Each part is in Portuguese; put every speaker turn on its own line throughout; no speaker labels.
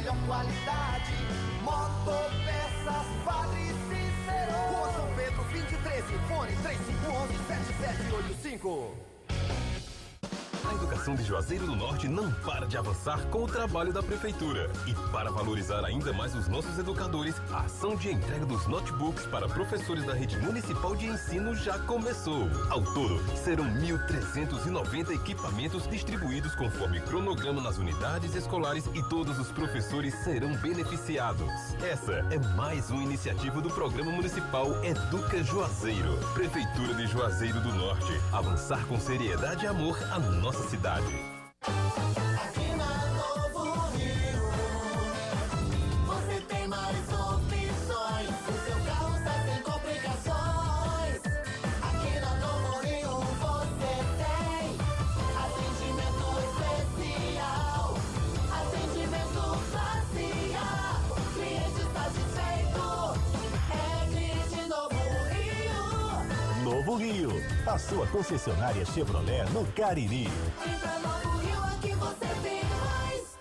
melhor qualidade. Motopeças Padre Cícero. Rua São Pedro 2013, fone 3511-7785.
A educação de Juazeiro do Norte não para de avançar com o trabalho da Prefeitura. E para valorizar ainda mais os nossos educadores, a ação de entrega dos notebooks para professores da rede municipal de ensino já começou. Ao todo, serão 1.390 equipamentos distribuídos conforme cronograma nas unidades escolares e todos os professores serão beneficiados. Essa é mais uma iniciativa do Programa Municipal Educa Juazeiro. Prefeitura de Juazeiro do Norte. Avançar com seriedade e amor a nossa cidade.
Aqui na Novo Rio, você tem mais opções. O seu carro está sem complicações. Aqui na Novo Rio você tem atendimento especial, atendimento facial. O cliente está satisfeito. É de Novo Rio.
Novo Rio, a sua concessionária Chevrolet no Cariri.
Vem pra Novo Rio, aqui você tem mais.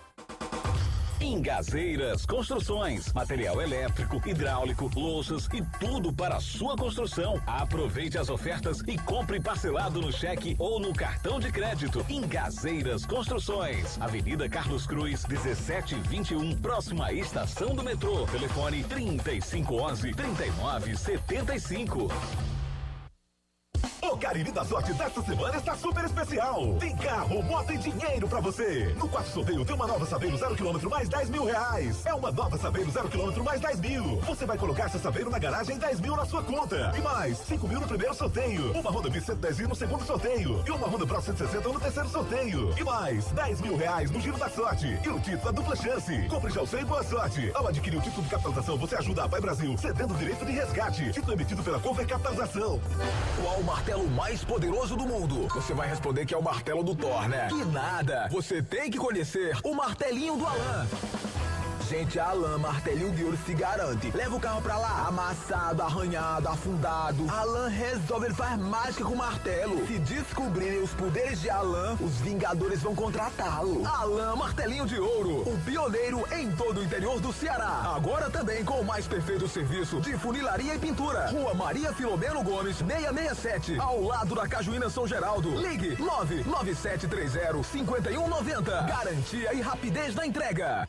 Ingazeiras Construções, material elétrico, hidráulico, louças e tudo para a sua construção. Aproveite as ofertas e compre parcelado no cheque ou no cartão de crédito. Ingazeiras Construções, Avenida Carlos Cruz, 1721, próxima à estação do metrô. Telefone 3511-3975.
O Cariri da Sorte desta semana está super especial. Tem carro, moto e dinheiro pra você. No quarto sorteio tem uma nova Saveiro 0 km mais R$10.000. É uma nova Saveiro 0 km mais 10 mil. Você vai colocar seu Saveiro na garagem e 10 mil na sua conta. E mais 5 mil no primeiro sorteio. Uma Honda Bis 110 no segundo sorteio. E uma Honda Pro 160 no terceiro sorteio. E mais 10 mil reais no Giro da Sorte. E o título da dupla chance. Compre já o seu e boa sorte. Ao adquirir o título de capitalização, você ajuda a Pai Brasil, cedendo o direito de resgate. Título emitido pela Conver Capitalização.
Qual o martelo mais poderoso do mundo? Você vai responder que é o martelo do Thor, né? Que nada! Você tem que conhecer o martelinho do Alan. Gente, a Alan Martelinho de Ouro se garante. Leva o carro pra lá, amassado, arranhado, afundado. Alan resolve, ele faz mágica com o martelo. Se descobrirem os poderes de Alan, os Vingadores vão contratá-lo. Alan Martelinho de Ouro, o pioneiro em todo o interior do Ceará. Agora também com o mais perfeito serviço de funilaria e pintura. Rua Maria Filomeno Gomes, 667, ao lado da Cajuína São Geraldo. Ligue 99730-5190. Garantia e rapidez na entrega.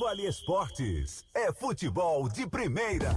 Vale Esportes, é futebol de primeira.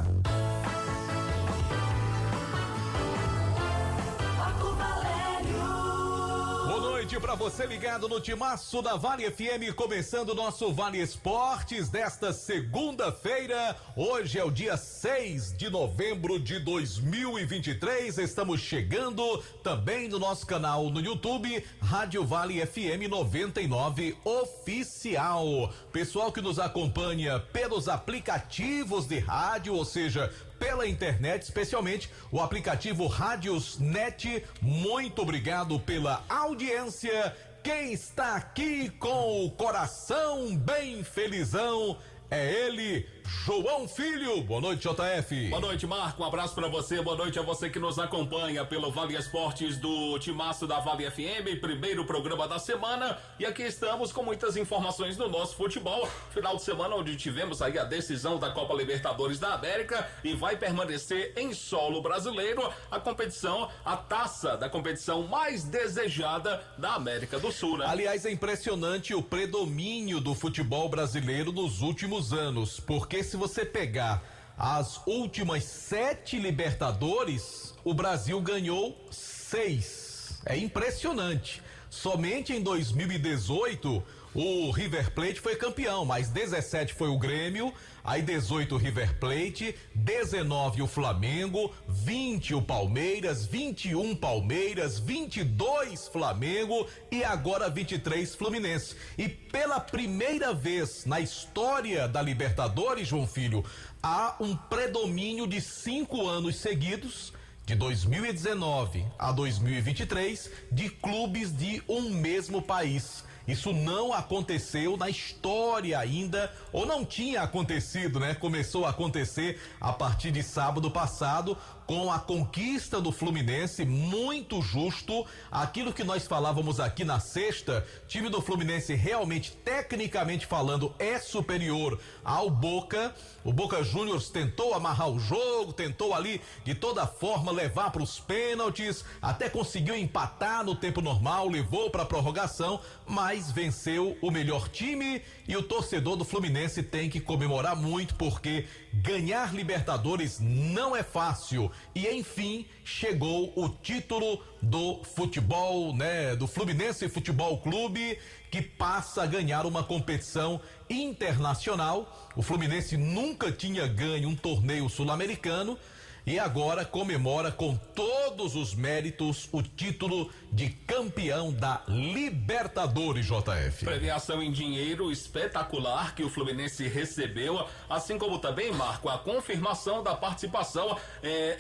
Boa noite pra você ligado no timaço da Vale FM, começando o nosso Vale Esportes desta segunda-feira. Hoje é o dia 6 de novembro de 2023. Estamos chegando também no nosso canal no YouTube, Rádio Vale FM 99 Oficial. Pessoal que nos acompanha pelos aplicativos de rádio, ou seja, pela internet, especialmente o aplicativo Rádiosnet, muito obrigado pela audiência. Quem está aqui com o coração bem felizão é ele, João Filho. Boa noite, JF.
Boa noite, Marco. Um abraço pra você. Boa noite a você que nos acompanha pelo Vale Esportes do timaço da Vale FM, primeiro programa da semana. E aqui estamos com muitas informações do nosso futebol. Final de semana onde tivemos aí a decisão da Copa Libertadores da América e vai permanecer em solo brasileiro a competição, a taça da competição mais desejada da América do Sul, né?
Aliás, é impressionante o predomínio do futebol brasileiro nos últimos anos, porque se você pegar as últimas 7 Libertadores, o Brasil ganhou 6. É impressionante. Somente em 2018 o River Plate foi campeão, mas 17 foi o Grêmio, aí 18 o River Plate, 19 o Flamengo, 20 o Palmeiras, 21 Palmeiras, 22 Flamengo e agora 23 Fluminense. E pela primeira vez na história da Libertadores, João Filho, há um predomínio de 5 anos seguidos, de 2019 a 2023, de clubes de um mesmo país. Isso não aconteceu na história ainda, ou não tinha acontecido, né? Começou a acontecer a partir de sábado passado, com a conquista do Fluminense, muito justo. Aquilo que nós falávamos aqui na sexta, time do Fluminense realmente, tecnicamente falando, é superior ao Boca. O Boca Juniors tentou amarrar o jogo, tentou ali de toda forma levar para os pênaltis, até conseguiu empatar no tempo normal, levou para a prorrogação, mas venceu o melhor time, e o torcedor do Fluminense tem que comemorar muito, porque ganhar Libertadores não é fácil. E enfim, chegou o título do futebol, né, do Fluminense Futebol Clube, que passa a ganhar uma competição internacional. O Fluminense nunca tinha ganho um torneio sul-americano e agora comemora com todos os méritos o título de campeão da Libertadores, JF.
Premiação em dinheiro espetacular que o Fluminense recebeu, assim como também, Marco, a confirmação da participação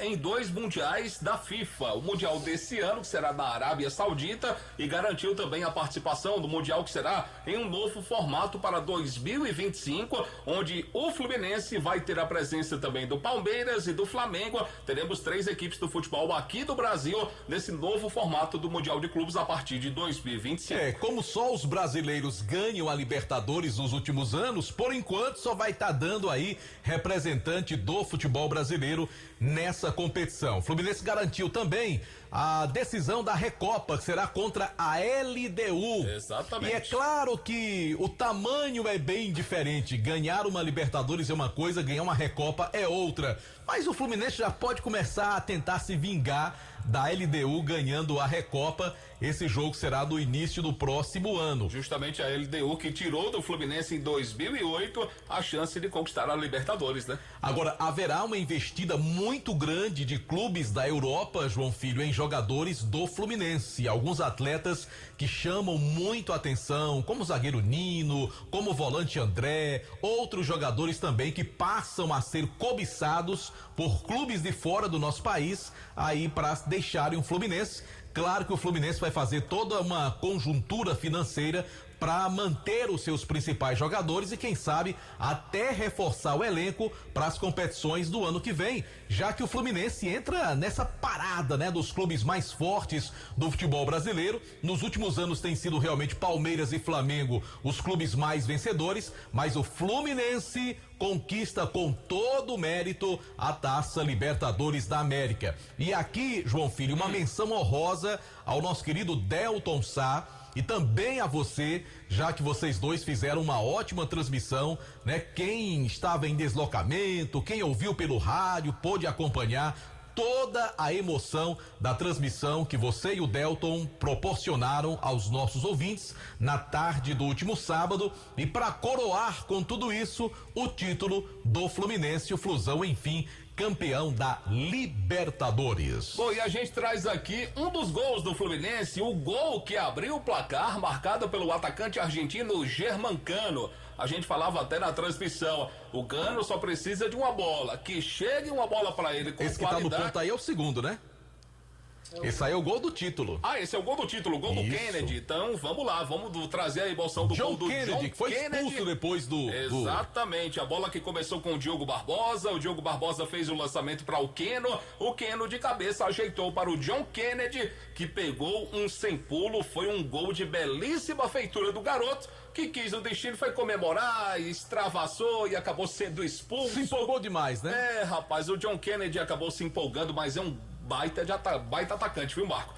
em 2 mundiais da FIFA. O mundial desse ano, que será na Arábia Saudita, e garantiu também a participação do mundial que será em um novo formato para 2025, onde o Fluminense vai ter a presença também do Palmeiras e do Flamengo. Teremos 3 equipes do futebol aqui do Brasil nesse novo formato do Mundial de Clubes a partir de 2025.
Como só os brasileiros ganham a Libertadores nos últimos anos, por enquanto só vai estar dando aí representante do futebol brasileiro nessa competição. O Fluminense garantiu também a decisão da Recopa, que será contra a LDU.
Exatamente.
E é claro que o tamanho é bem diferente. Ganhar uma Libertadores é uma coisa, ganhar uma Recopa é outra. Mas o Fluminense já pode começar a tentar se vingar da LDU ganhando a Recopa. Esse jogo será no início do próximo ano.
Justamente a LDU que tirou do Fluminense em 2008 a chance de conquistar a Libertadores, né?
Agora, haverá uma investida muito grande de clubes da Europa, João Filho, em jogadores do Fluminense. Alguns atletas que chamam muito a atenção, como o zagueiro Nino, como o volante André, outros jogadores também que passam a ser cobiçados por clubes de fora do nosso país aí para deixarem o Fluminense. Claro que o Fluminense vai fazer toda uma conjuntura financeira para manter os seus principais jogadores e, quem sabe, até reforçar o elenco para as competições do ano que vem, já que o Fluminense entra nessa parada, né, dos clubes mais fortes do futebol brasileiro. Nos últimos anos tem sido realmente Palmeiras e Flamengo os clubes mais vencedores, mas o Fluminense conquista com todo o mérito a Taça Libertadores da América. E aqui, João Filho, uma menção honrosa ao nosso querido Delton Sá, e também a você, já que vocês dois fizeram uma ótima transmissão, né? Quem estava em deslocamento, quem ouviu pelo rádio, pôde acompanhar toda a emoção da transmissão que você e o Delton proporcionaram aos nossos ouvintes na tarde do último sábado. E para coroar com tudo isso, o título do Fluminense, o Flusão, enfim, campeão da Libertadores.
Bom, e a gente traz aqui um dos gols do Fluminense, o gol que abriu o placar, marcado pelo atacante argentino Germancano. A gente falava até na transmissão, o Cano só precisa de uma bola, que chegue uma bola para ele com
esse
qualidade.
Que tá no ponto aí é o segundo, né? Esse aí é o gol do título.
Ah, esse é o gol do título, o gol do Kennedy. Então, vamos lá, vamos trazer a emoção do gol do
Kennedy,
John
que foi expulso depois do...
Exatamente, a bola que começou com o Diogo Barbosa fez o lançamento para o Keno de cabeça ajeitou para o John Kennedy, que pegou um sem pulo. Foi um gol de belíssima feitura do garoto, que quis o destino, foi comemorar, extravasou e acabou sendo expulso.
Se empolgou demais, né?
É, rapaz, o John Kennedy acabou se empolgando, mas é um baita atacante, viu, Marco?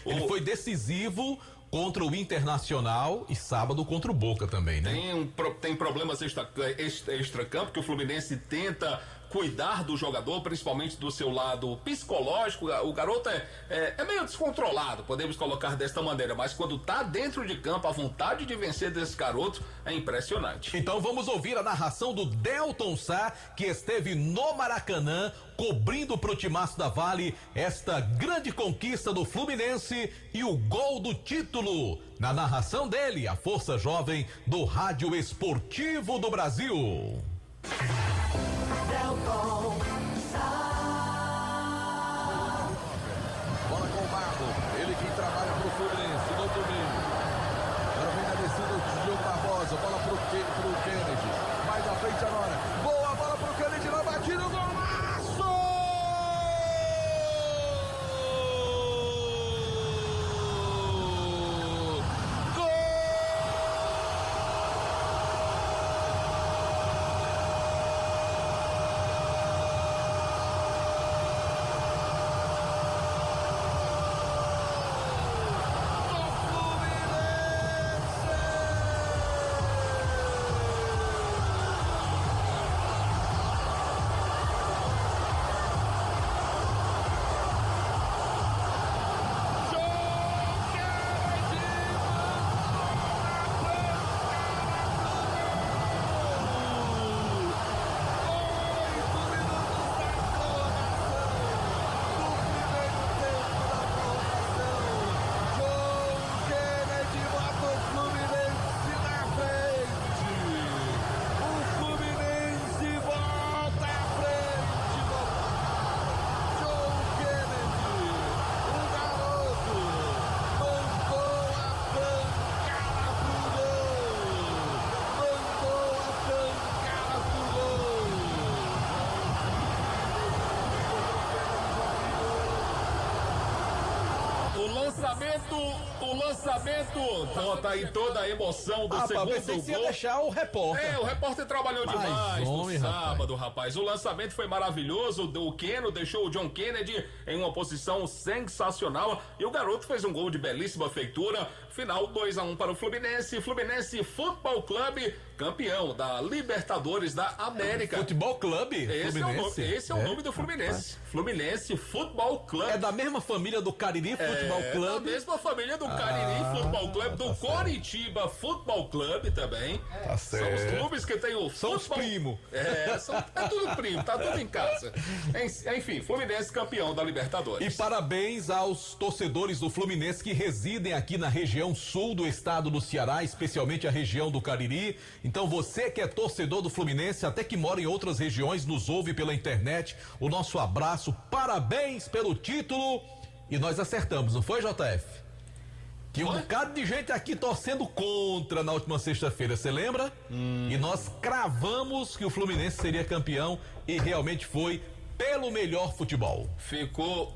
Ele foi decisivo contra o Internacional e sábado contra o Boca também, né?
Tem problemas extra-campo que o Fluminense tenta cuidar do jogador, principalmente do seu lado psicológico. O garoto é meio descontrolado, podemos colocar desta maneira, mas quando tá dentro de campo, a vontade de vencer desse garoto é impressionante.
Então vamos ouvir a narração do Delton Sá, que esteve no Maracanã, cobrindo pro Timaço da Vale esta grande conquista do Fluminense e o gol do título. Na narração dele, a força jovem do Rádio Esportivo do Brasil.
Delton
Sá. Bola com o Marlon, ele que trabalha pro Fluminense no domingo. Agora vem na Pausa, bola pro Kennedy. Mais à frente agora. Boa bola pro Kennedy na batida, golaço!
O lançamento, tá aí toda a emoção do segundo
pensei que você ia
gol.
deixar o repórter.
O repórter trabalhou demais no sábado, rapaz. O lançamento foi maravilhoso. O Keno deixou o John Kennedy em uma posição sensacional e o garoto fez um gol de belíssima feitura. Final 2-1 para o Fluminense. Fluminense Futebol Clube, campeão da Libertadores da América.
Futebol Clube?
Esse é o nome do Fluminense. Fluminense Futebol Clube.
É da mesma família do Cariri Futebol Clube.
É da mesma família do Cariri Futebol Clube, do Coritiba Futebol Clube também.
Tá certo.
São os clubes que tem o
São os primos.
É tudo primo, tá tudo em casa. Enfim, Fluminense campeão da Libertadores.
E parabéns aos torcedores do Fluminense que residem aqui na região sul do estado do Ceará, especialmente a região do Cariri. Então você que é torcedor do Fluminense, até que mora em outras regiões, nos ouve pela internet, o nosso abraço, parabéns pelo título. E nós acertamos, não foi, JF? Tinha um bocado de gente aqui torcendo contra na última sexta-feira, você lembra? E nós cravamos que o Fluminense seria campeão e realmente foi pelo melhor futebol.
Ficou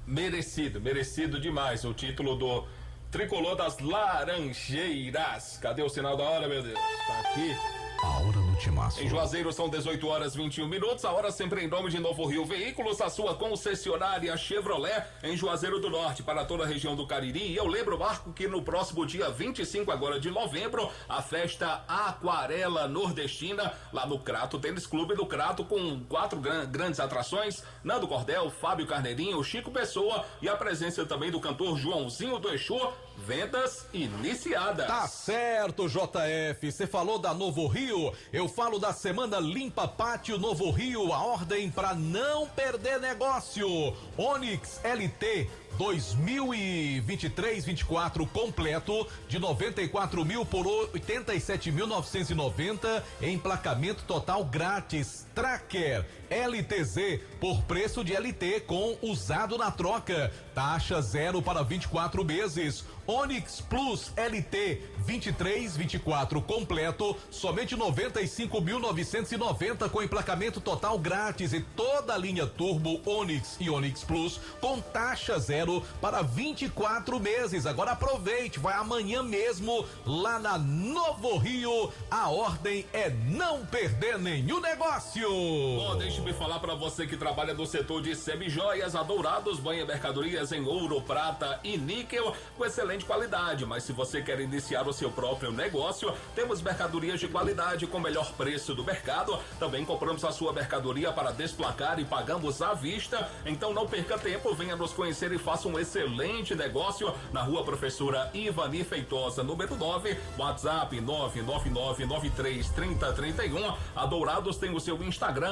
merecido demais o título do Tricolor das Laranjeiras. Cadê o sinal da hora, meu Deus? Tá aqui.
A hora do timaço.
Em Juazeiro são 18 horas 21 minutos. A hora sempre em nome de Novo Rio Veículos, a sua concessionária Chevrolet em Juazeiro do Norte para toda a região do Cariri. E eu lembro, Marco, que no próximo dia 25 agora de novembro, a festa Aquarela Nordestina lá no Crato Tênis Clube do Crato, com 4 grandes atrações: Nando Cordel, Fábio Carneirinho, Chico Pessoa e a presença também do cantor Joãozinho do Exu. Vendas iniciadas.
Tá certo, JF. Você falou da Novo Rio, eu falo da Semana Limpa Pátio Novo Rio, a ordem para não perder negócio. Onix LT 2023-24 completo de 94 mil por 87.990, emplacamento total grátis. Tracker LTZ por preço de LT com usado na troca, taxa 0 para 24 meses. Onix Plus LT 23-24 completo, somente 95.990 com emplacamento total grátis e toda a linha Turbo Onix e Onix Plus com taxa 0 para 24 meses. Agora aproveite, vai amanhã mesmo lá na Novo Rio. A ordem é não perder nenhum negócio.
Bom, deixe-me falar para você que trabalha no setor de semijoias. A Dourados banha mercadorias em ouro, prata e níquel com excelente qualidade. Mas se você quer iniciar o seu próprio negócio, temos mercadorias de qualidade com o melhor preço do mercado. Também compramos a sua mercadoria para desplacar e pagamos à vista. Então não perca tempo, venha nos conhecer e faça um excelente negócio na Rua Professora Ivani Feitosa, número 9, WhatsApp 999933031. A Dourados tem o seu Instagram,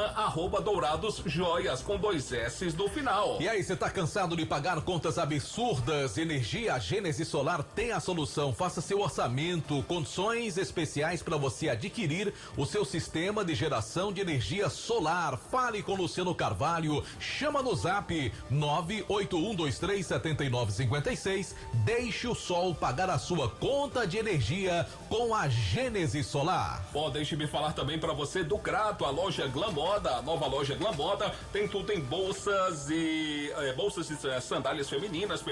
@DouradosJoias, com 2 S no final.
E aí, você tá cansado de pagar contas absurdas? Energia Gênesis Solar tem a solução. Faça seu orçamento, condições especiais para você adquirir o seu sistema de geração de energia solar. Fale com Luciano Carvalho, chama no zap 98123 337956. Deixe o sol pagar a sua conta de energia com a Gênesis Solar.
Bom, deixe-me falar também para você do Crato, a loja Glam Moda, a nova loja Glam Moda, tem tudo em bolsas e sandálias femininas,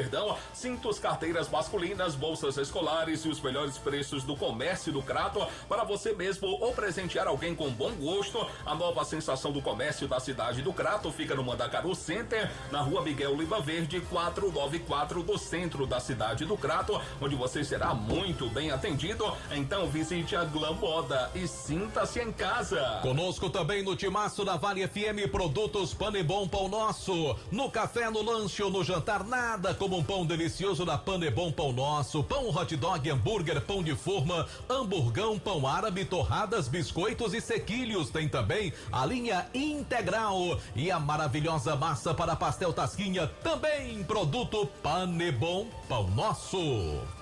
cintos, carteiras masculinas, bolsas escolares e os melhores preços do comércio do Crato para você mesmo ou presentear alguém com bom gosto. A nova sensação do comércio da cidade do Crato fica no Mandacaru Center, na rua Miguel Lima Verde, 494, do centro da cidade do Crato, onde você será muito bem atendido. Então visite a Glam Moda e sinta-se em casa.
Conosco também no Timaço da Vale FM, produtos Panebom Pão Nosso. No café, no lanche ou no jantar, nada como um pão delicioso da Panebom Pão Nosso. Pão hot dog, hambúrguer, pão de forma, hamburgão, pão árabe, torradas, biscoitos e sequilhos. Tem também a linha integral e a maravilhosa massa para pastel tasquinha, também produto Panebom Pão Nosso.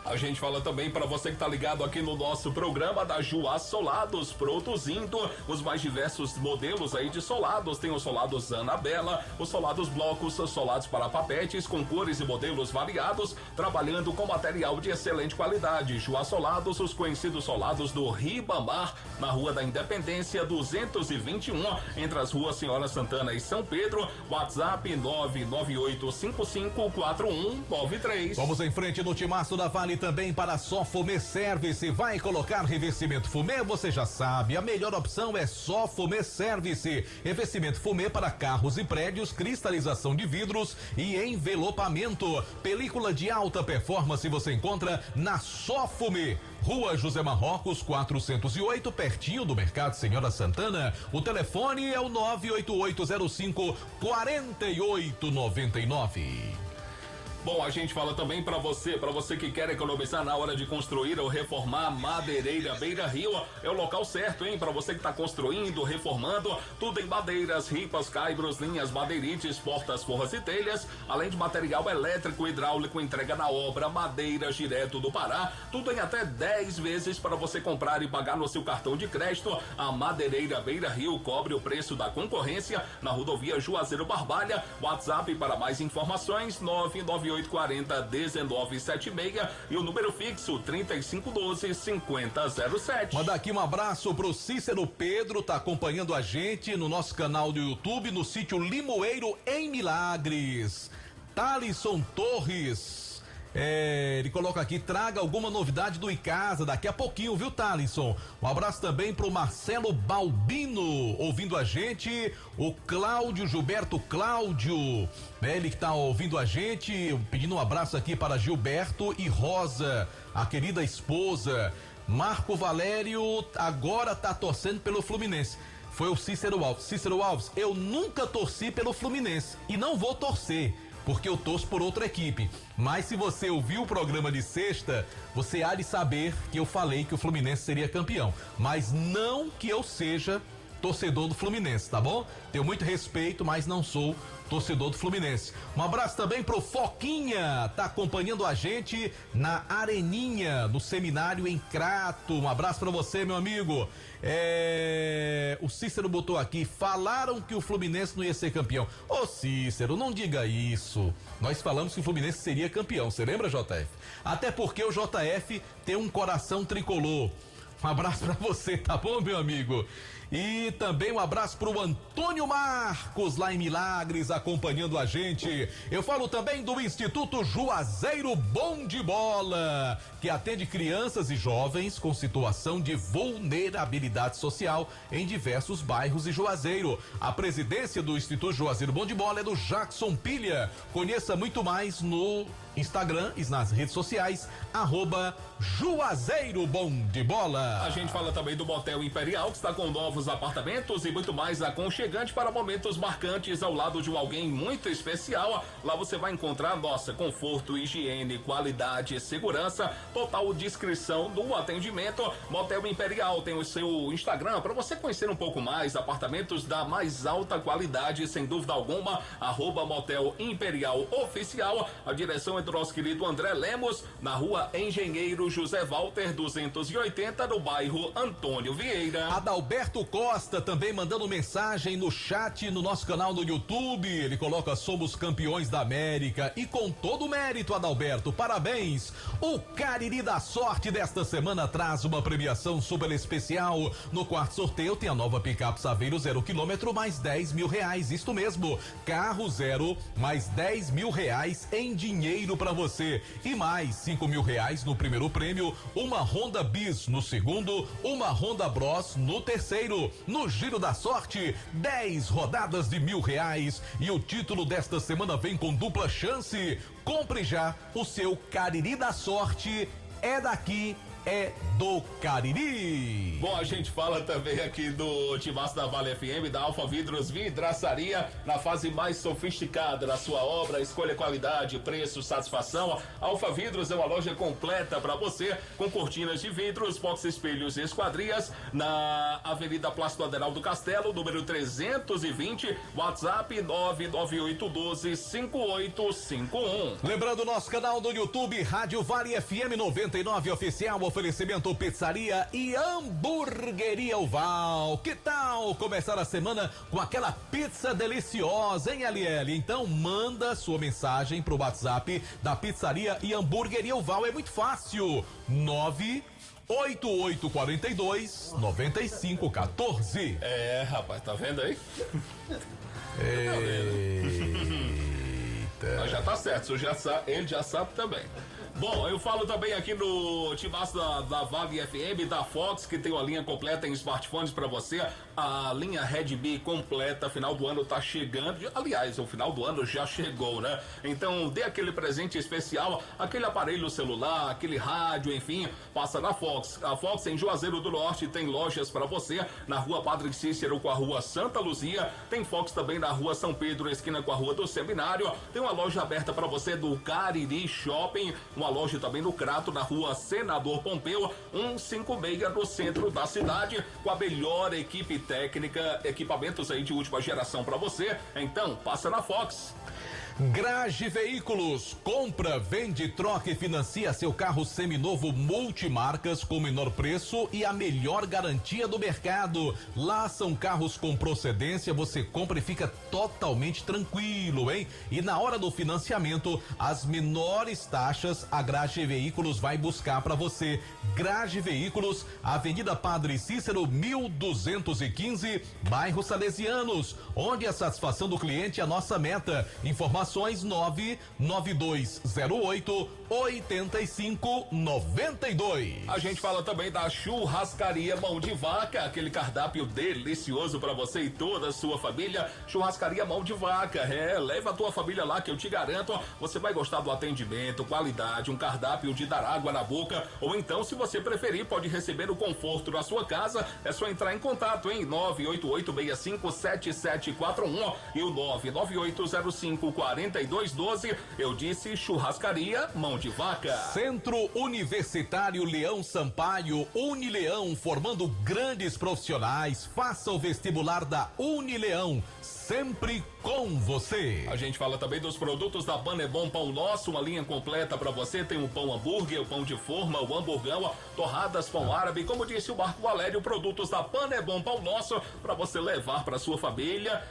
A gente fala também para você que tá ligado aqui no nosso programa da Juá Solados, produzindo os mais diversos modelos aí de solados. Tem os solados Anabela, os solados blocos, os solados para papetes com cores e modelos variados, trabalhando com material de excelente qualidade. Juá Solados, os conhecidos solados do Ribamar, na Rua da Independência 221, entre as ruas Senhora Santana e São Pedro. WhatsApp 998554193.
Vamos em frente no Timaço da Vale também para Só Fumê Service. Vai colocar revestimento fumê? Você já sabe, a melhor opção é Só Fumê Service. Revestimento fumê para carros e prédios, cristalização de vidros e envelopamento. Película de alta performance você encontra na Só Fumê. Rua José Marrocos, 408, pertinho do Mercado Senhora Santana. O telefone é o 98805-4899.
Bom, a gente fala também para você que quer economizar na hora de construir ou reformar, Madeireira Beira Rio é o local certo, hein? Para você que está construindo, reformando, tudo em madeiras, ripas, caibros, linhas, madeirites, portas, forras e telhas, além de material elétrico, hidráulico, entrega na obra, madeiras direto do Pará, tudo em até 10 vezes para você comprar e pagar no seu cartão de crédito. A Madeireira Beira Rio cobre o preço da concorrência na rodovia Juazeiro Barbalha. WhatsApp para mais informações 99840-1976 e o número fixo 3512-5007.
Manda aqui um abraço pro Cícero Pedro, tá acompanhando a gente no nosso canal do YouTube, no sítio Limoeiro, em Milagres. Thalisson Torres, ele coloca aqui, traga alguma novidade do Icasa daqui a pouquinho, viu, Thalisson? Um abraço também pro Marcelo Balbino, ouvindo a gente, o Cláudio, Gilberto Cláudio, ele que tá ouvindo a gente, pedindo um abraço aqui para Gilberto e Rosa, a querida esposa. Marco Valério agora tá torcendo pelo Fluminense. Foi o Cícero Alves. Cícero Alves, eu nunca torci pelo Fluminense e não vou torcer, porque eu torço por outra equipe. Mas se você ouviu o programa de sexta, você há de saber que eu falei que o Fluminense seria campeão. Mas não que eu seja torcedor do Fluminense, tá bom? Tenho muito respeito, mas não sou torcedor do Fluminense. Um abraço também pro Foquinha, tá acompanhando a gente na Areninha, no seminário em Crato. Um abraço pra você, meu amigo. O Cícero botou aqui, falaram que o Fluminense não ia ser campeão. Ô Cícero, não diga isso. Nós falamos que o Fluminense seria campeão, você lembra, JF? Até porque o JF tem um coração tricolor. Um abraço pra você, tá bom, meu amigo? E também um abraço pro Antônio Marcos, lá em Milagres, acompanhando a gente. Eu falo também do Instituto Juazeiro Bom de Bola, que atende crianças e jovens com situação de vulnerabilidade social em diversos bairros de Juazeiro. A presidência do Instituto Juazeiro Bom de Bola é do Jackson Pilha. Conheça muito mais no Instagram e nas redes sociais, @Juazeiro Bom de Bola.
A gente fala também do Motel Imperial, que está com novos apartamentos e muito mais aconchegante para momentos marcantes ao lado de alguém muito especial. Lá você vai encontrar, conforto, higiene, qualidade, segurança, total descrição do atendimento. Motel Imperial tem o seu Instagram para você conhecer um pouco mais, apartamentos da mais alta qualidade, sem dúvida alguma, @Motel Imperial Oficial. A direção é do nosso querido André Lemos, na rua Engenheiro José Walter 280, no bairro Antônio Vieira.
Adalberto Costa também mandando mensagem no chat no nosso canal no YouTube. Ele coloca: somos campeões da América e com todo o mérito, Adalberto, parabéns. O Cariri da Sorte desta semana traz uma premiação super especial. No quarto sorteio tem a nova picape Saveiro 0 km mais 10 mil reais. Isto mesmo, carro zero mais 10 mil reais em dinheiro para você. E mais 5 mil reais no primeiro prêmio, uma Honda Bis no segundo, uma Honda Bros no terceiro. No Giro da Sorte, 10 rodadas de R$1.000 e o título desta semana vem com dupla chance. Compre já o seu Cariri da Sorte. É daqui, é do Cariri.
Bom, a gente fala também aqui do Timaço da Vale FM, da Alfa Vidros Vidraçaria, na fase mais sofisticada da sua obra. Escolha qualidade, preço, satisfação. Alfa Vidros é uma loja completa para você, com cortinas de vidros, box espelhos e esquadrias, na Avenida Plácido Aderaldo Castelo, número 320, WhatsApp 998125851.
Lembrando o nosso canal do YouTube, Rádio Vale FM 99 Oficial, oferecimento Pizzaria e Hamburgueria Oval. Que tal começar a semana com aquela pizza deliciosa, hein, LL? Então manda sua mensagem pro WhatsApp da Pizzaria e Hamburgueria Oval. É muito fácil. 98842-9514.
É, rapaz, tá vendo aí?
Eita.
Mas já tá certo, ele já sabe também. Bom, eu falo também aqui no Timaço da Vale FM, da Fox, que tem uma linha completa em smartphones para você. A linha Redmi completa, final do ano tá chegando. Aliás, o final do ano já chegou, né? Então dê aquele presente especial, aquele aparelho celular, aquele rádio, enfim, passa na Fox. A Fox em Juazeiro do Norte tem lojas para você na Rua Padre Cícero com a Rua Santa Luzia. Tem Fox também na Rua São Pedro, esquina com a Rua do Seminário. Tem uma loja aberta para você do Cariri Shopping, uma loja também no Crato, na Rua Senador Pompeu 156, no centro da cidade, com a melhor equipe técnica, equipamentos aí de última geração para você. Então, passa na Fox.
Grage Veículos, compra, vende, troca e financia seu carro seminovo multimarcas com menor preço e a melhor garantia do mercado. Lá são carros com procedência, você compra e fica totalmente tranquilo, hein? E na hora do financiamento, as menores taxas a Grage Veículos vai buscar para você. Grage Veículos, Avenida Padre Cícero 1215, bairro Salesianos, onde a satisfação do cliente é a nossa meta. Informações 99208-8592.
A gente fala também da Churrascaria Mão de Vaca, aquele cardápio delicioso para você e toda a sua família. Churrascaria Mão de Vaca, leva a tua família lá que eu te garanto, você vai gostar do atendimento, qualidade, um cardápio de dar água na boca, ou então, se você preferir, pode receber o conforto na sua casa. É só entrar em contato em 988657741 e o 998054212. Eu disse Churrascaria Mão de Vaca.
Centro Universitário Leão Sampaio, Unileão, formando grandes profissionais. Faça o vestibular da Unileão, sempre com você.
A gente fala também dos produtos da Panebon Pão Nosso, uma linha completa para você. Tem o pão hambúrguer, o pão de forma, o hamburgão, torradas, pão árabe. Como disse o Marco Valério, produtos da Panebon Pão Nosso para você levar para sua família.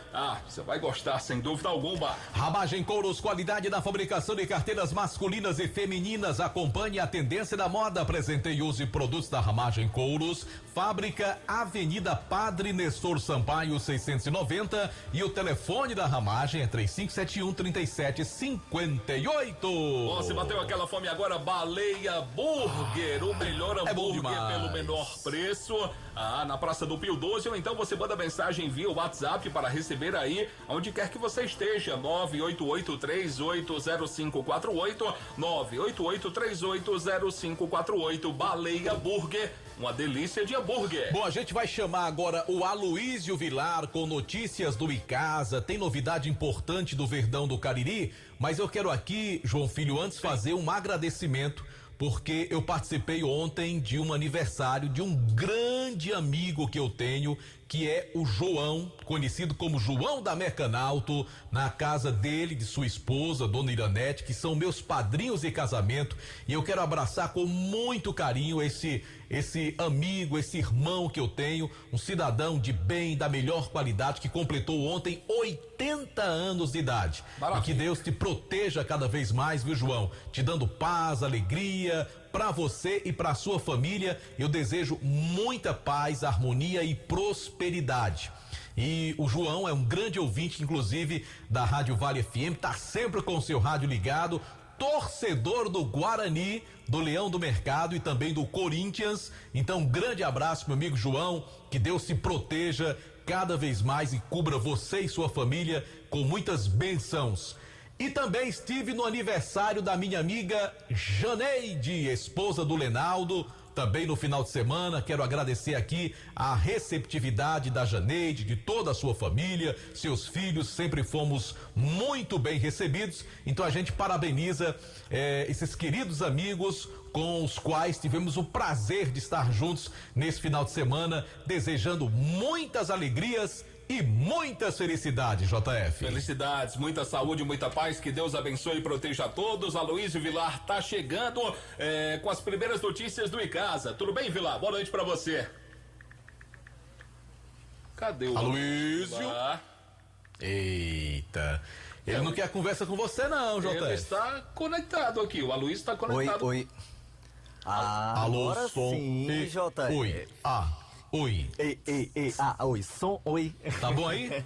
Você vai gostar sem dúvida alguma.
Ramagem Couros, qualidade na fabricação de carteiras masculinas e femininas. Acompanhe a tendência da moda. Apresentei e use produtos da Ramagem Couros. Fábrica Avenida Padre Nestor Sampaio 690 e o telefone da Ramagem é 3571-3758.
Bom, se bateu aquela fome agora, Baleia Burger, o melhor hambúrguer pelo menor preço. Na Praça do Pio 12, ou então você manda mensagem via WhatsApp para receber aí, onde quer que você esteja. 988380548, 988380548. Baleia Burger, uma delícia de hambúrguer.
Bom, a gente vai chamar agora o Aloísio Vilar com notícias do Icasa. Tem novidade importante do Verdão do Cariri, mas eu quero aqui, João Filho, antes fazer um agradecimento, porque eu participei ontem de um aniversário de um grande amigo que eu tenho, que é o João, conhecido como João da Mercanalto, na casa dele, de sua esposa, Dona Iranete, que são meus padrinhos de casamento, e eu quero abraçar com muito carinho esse amigo, esse irmão que eu tenho, um cidadão de bem, da melhor qualidade, que completou ontem 80 anos de idade.
Maravilha.
E que Deus te proteja cada vez mais, viu, João? Te dando paz, alegria, para você e para sua família. Eu desejo muita paz, harmonia e prosperidade. E o João é um grande ouvinte, inclusive, da Rádio Vale FM, tá sempre com o seu rádio ligado, torcedor do Guarani, do Leão do Mercado e também do Corinthians. Então, um grande abraço, meu amigo João, que Deus te proteja cada vez mais e cubra você e sua família com muitas bênçãos. E também estive no aniversário da minha amiga Janeide, esposa do Lenaldo, também no final de semana. Quero agradecer aqui a receptividade da Janeide, de toda a sua família, seus filhos, sempre fomos muito bem recebidos. Então a gente parabeniza esses queridos amigos com os quais tivemos o prazer de estar juntos nesse final de semana, desejando muitas alegrias e muitas felicidades, JF.
Felicidades, muita saúde, muita paz, que Deus abençoe e proteja a todos. Aloysio Vilar tá chegando com as primeiras notícias do Icasa. Tudo bem, Vilar? Boa noite pra você. Cadê o
Aloysio? Eita, ele não quer conversa com você não, JF.
Ele está conectado aqui, o Aloysio está conectado.
Oi.
Alô,
agora
som.
sim, JF.
Oi. Oi.
Oi, som, oi.
Tá bom aí?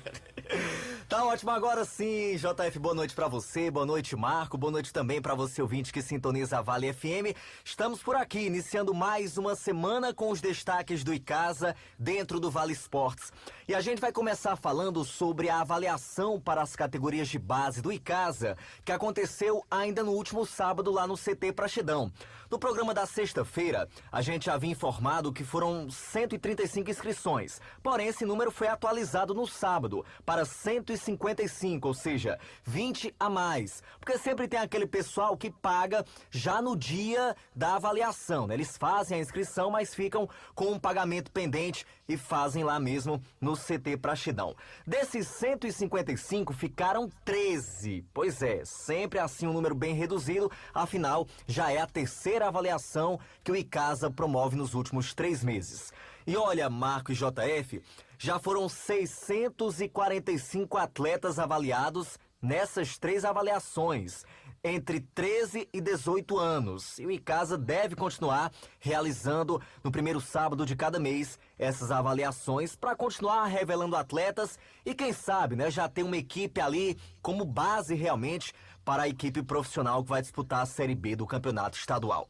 Tá ótimo, agora sim, JF, boa noite pra você, boa noite, Marco, boa noite também pra você, ouvinte que sintoniza a Vale FM. Estamos por aqui, iniciando mais uma semana com os destaques do Icasa dentro do Vale Esportes. E a gente vai começar falando sobre a avaliação para as categorias de base do Icasa, que aconteceu ainda no último sábado lá no CT Praxedão. No programa da sexta-feira, a gente havia informado que foram 135 inscrições, porém esse número foi atualizado no sábado para 155, ou seja, 20 a mais. Porque sempre tem aquele pessoal que paga já no dia da avaliação, né? Eles fazem a inscrição, mas ficam com um pagamento pendente e fazem lá mesmo no CT Praxedão. Desses 155, ficaram 13. Pois é, sempre assim um número bem reduzido, afinal, já é a terceira avaliação que o Icasa promove nos últimos 3 meses. E olha, Marco e JF, já foram 645 atletas avaliados nessas 3 avaliações, entre 13 e 18 anos. E o Icasa deve continuar realizando no primeiro sábado de cada mês essas avaliações para continuar revelando atletas e quem sabe, né, já ter uma equipe ali como base realmente para a equipe profissional que vai disputar a Série B do Campeonato Estadual.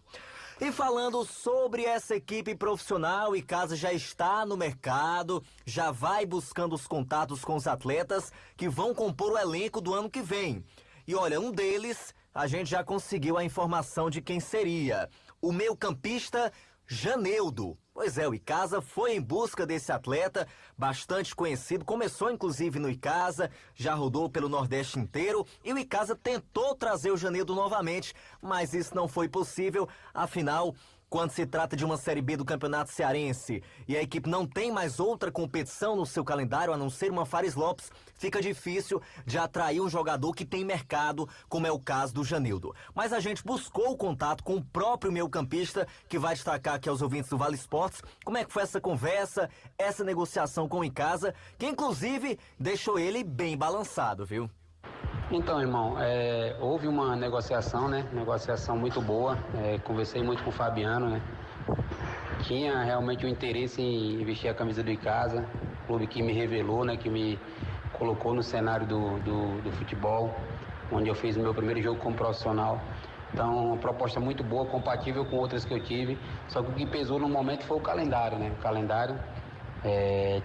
E falando sobre essa equipe profissional, o Icasa já está no mercado, já vai buscando os contatos com os atletas que vão compor o elenco do ano que vem. E olha, um deles, a gente já conseguiu a informação de quem seria. O meio-campista Janeudo. Pois é, o Icasa foi em busca desse atleta, bastante conhecido, começou inclusive no Icasa, já rodou pelo Nordeste inteiro, e o Icasa tentou trazer o Janeudo novamente, mas isso não foi possível, afinal, quando se trata de uma Série B do Campeonato Cearense e a equipe não tem mais outra competição no seu calendário, a não ser uma Fares Lopes, fica difícil de atrair um jogador que tem mercado, como é o caso do Janeudo. Mas a gente buscou o contato com o próprio meio-campista, que vai destacar aqui aos ouvintes do Vale Esportes como é que foi essa conversa, essa negociação com o Icasa, que inclusive deixou ele bem balançado, viu?
Então, irmão, houve uma negociação, né? Negociação muito boa. Conversei muito com o Fabiano, né? Tinha realmente o interesse em vestir a camisa do Icasa, clube que me revelou, né? Que me colocou no cenário do futebol, onde eu fiz o meu primeiro jogo como profissional. Então, uma proposta muito boa, compatível com outras que eu tive. Só que o que pesou no momento foi o calendário, né? O calendário.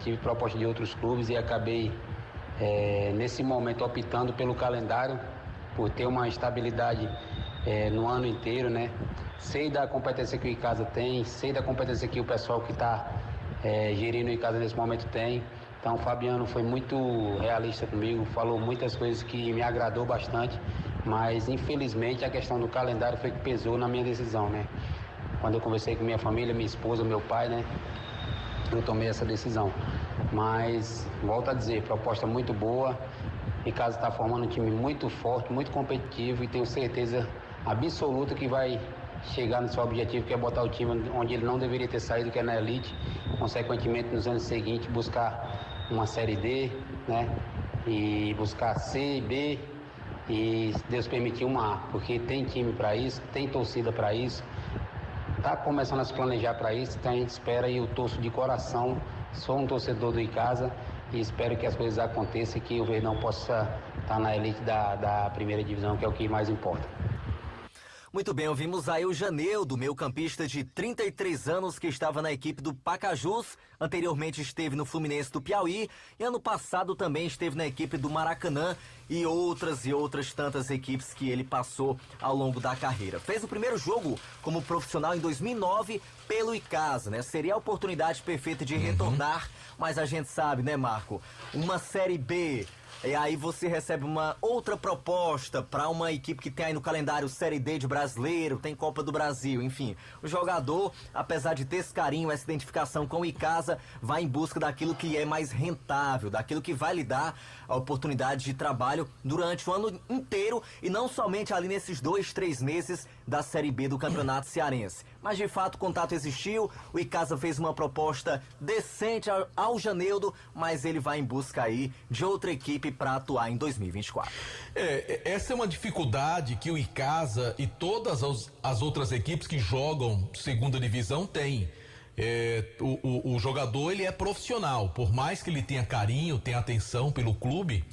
Tive proposta de outros clubes e acabei nesse momento optando pelo calendário, por ter uma estabilidade no ano inteiro, né? Sei da competência que o Icasa tem, sei da competência que o pessoal que está gerindo o Icasa nesse momento tem. Então o Fabiano foi muito realista comigo, falou muitas coisas que me agradou bastante, mas infelizmente a questão do calendário foi que pesou na minha decisão, né? Quando eu conversei com minha família, minha esposa, meu pai, né? Eu tomei essa decisão. Mas, volto a dizer, proposta muito boa. Icasa está formando um time muito forte, muito competitivo e tenho certeza absoluta que vai chegar no seu objetivo, que é botar o time onde ele não deveria ter saído, que é na elite. Consequentemente, nos anos seguintes, buscar uma Série D, né? E buscar C, B e, se Deus permitir, uma A, porque tem time para isso, tem torcida para isso. Está começando a se planejar para isso, então a gente espera e eu torço de coração. Sou um torcedor do Icasa e espero que as coisas aconteçam e que o Verdão possa estar na elite da primeira divisão, que é o que mais importa.
Muito bem, ouvimos aí o Janeudo, meio-campista de 33 anos que estava na equipe do Pacajus, anteriormente esteve no Fluminense do Piauí e ano passado também esteve na equipe do Maracanã e outras tantas equipes que ele passou ao longo da carreira. Fez o primeiro jogo como profissional em 2009 pelo Icasa, né? Seria a oportunidade perfeita de retornar, mas a gente sabe, né, Marco? Uma Série B. E aí você recebe uma outra proposta para uma equipe que tem aí no calendário Série D de brasileiro, tem Copa do Brasil, enfim. O jogador, apesar de ter esse carinho, essa identificação com o Icasa, vai em busca daquilo que é mais rentável, daquilo que vai lhe dar a oportunidade de trabalho durante o ano inteiro e não somente ali nesses 2-3 meses da Série B do Campeonato Cearense. Mas de fato o contato existiu, o Icasa fez uma proposta decente ao Janeudo, mas ele vai em busca aí de outra equipe para atuar em 2024.
Essa é uma dificuldade que o Icasa e todas as outras equipes que jogam segunda divisão têm. O jogador, ele é profissional, por mais que ele tenha carinho, tenha atenção pelo clube,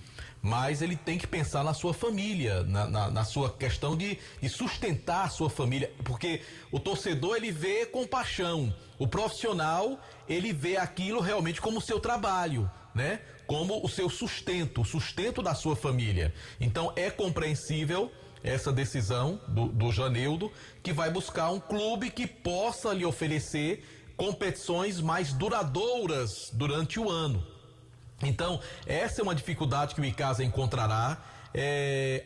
mas ele tem que pensar na sua família, na sua questão de sustentar a sua família, porque o torcedor, ele vê com paixão, o profissional, ele vê aquilo realmente como seu trabalho, né? Como o seu sustento, o sustento da sua família. Então é compreensível essa decisão do Janeudo, que vai buscar um clube que possa lhe oferecer competições mais duradouras durante o ano. Então, essa é uma dificuldade que o Icasa encontrará.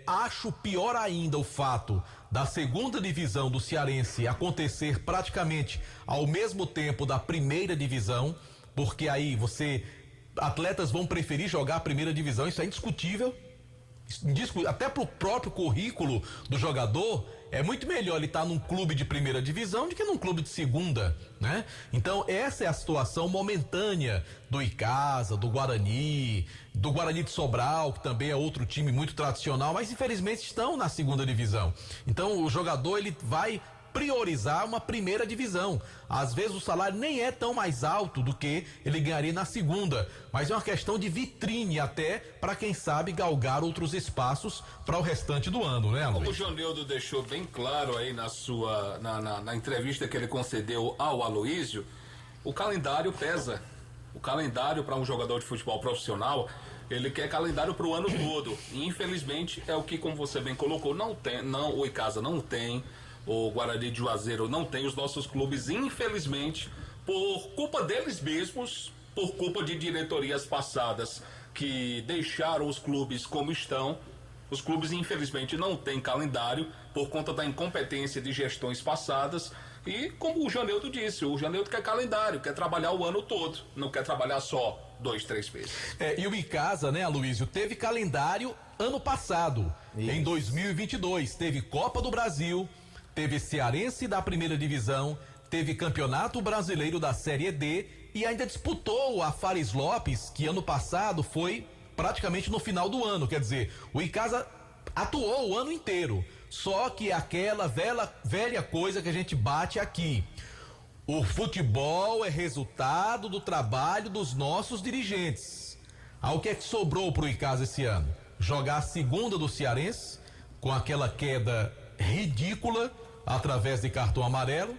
Acho pior ainda o fato da segunda divisão do Cearense acontecer praticamente ao mesmo tempo da primeira divisão, porque aí atletas vão preferir jogar a primeira divisão, isso é indiscutível. Até pro próprio currículo do jogador, é muito melhor ele estar num clube de primeira divisão do que num clube de segunda, né? Então essa é a situação momentânea do Icasa, do Guarani de Sobral, que também é outro time muito tradicional, mas infelizmente estão na segunda divisão. Então o jogador, ele vai priorizar uma primeira divisão. Às vezes o salário nem é tão mais alto do que ele ganharia na segunda, mas é uma questão de vitrine até para quem sabe galgar outros espaços para o restante do ano, né, Luiz?
Como o Janeudo deixou bem claro aí na entrevista que ele concedeu ao Aloísio, o calendário pesa. O calendário para um jogador de futebol profissional, ele quer calendário para o ano todo. E infelizmente é o que, como você bem colocou, o Icasa não tem. O Guarani de Juazeiro não tem, os nossos clubes, infelizmente, por culpa deles mesmos, por culpa de diretorias passadas que deixaram os clubes como estão. Os clubes, infelizmente, não têm calendário por conta da incompetência de gestões passadas. E, como o Janeudo disse, o Janeudo quer calendário, quer trabalhar o ano todo, não quer trabalhar só 2-3 meses.
E o Icasa, né, Aloísio, teve calendário ano passado, em 2022. Teve Copa do Brasil, teve Cearense da primeira divisão, teve Campeonato Brasileiro da Série D e ainda disputou a Fares Lopes, que ano passado foi praticamente no final do ano. Quer dizer, o Icasa atuou o ano inteiro. Só que aquela velha coisa que a gente bate aqui. O futebol é resultado do trabalho dos nossos dirigentes. O que é que sobrou pro Icasa esse ano? Jogar a segunda do Cearense, com aquela queda ridícula, através de cartão amarelo,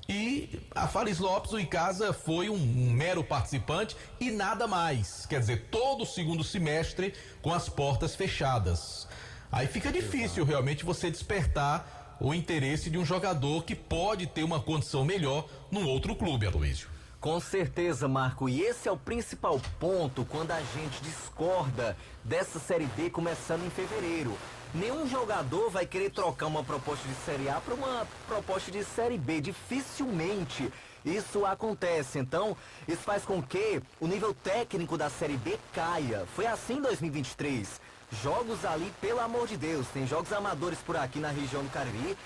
e a Fares Lopes, o Icasa foi um mero participante e nada mais, quer dizer, todo o segundo semestre com as portas fechadas. Aí fica difícil realmente você despertar o interesse de um jogador que pode ter uma condição melhor num outro clube, Aloísio.
Com certeza, Marco, e esse é o principal ponto quando a gente discorda dessa Série D começando em fevereiro. Nenhum jogador vai querer trocar uma proposta de Série A para uma proposta de Série B. Dificilmente isso acontece. Então, isso faz com que o nível técnico da Série B caia. Foi assim em 2023. Jogos ali, pelo amor de Deus, tem jogos amadores por aqui na região do Cariri,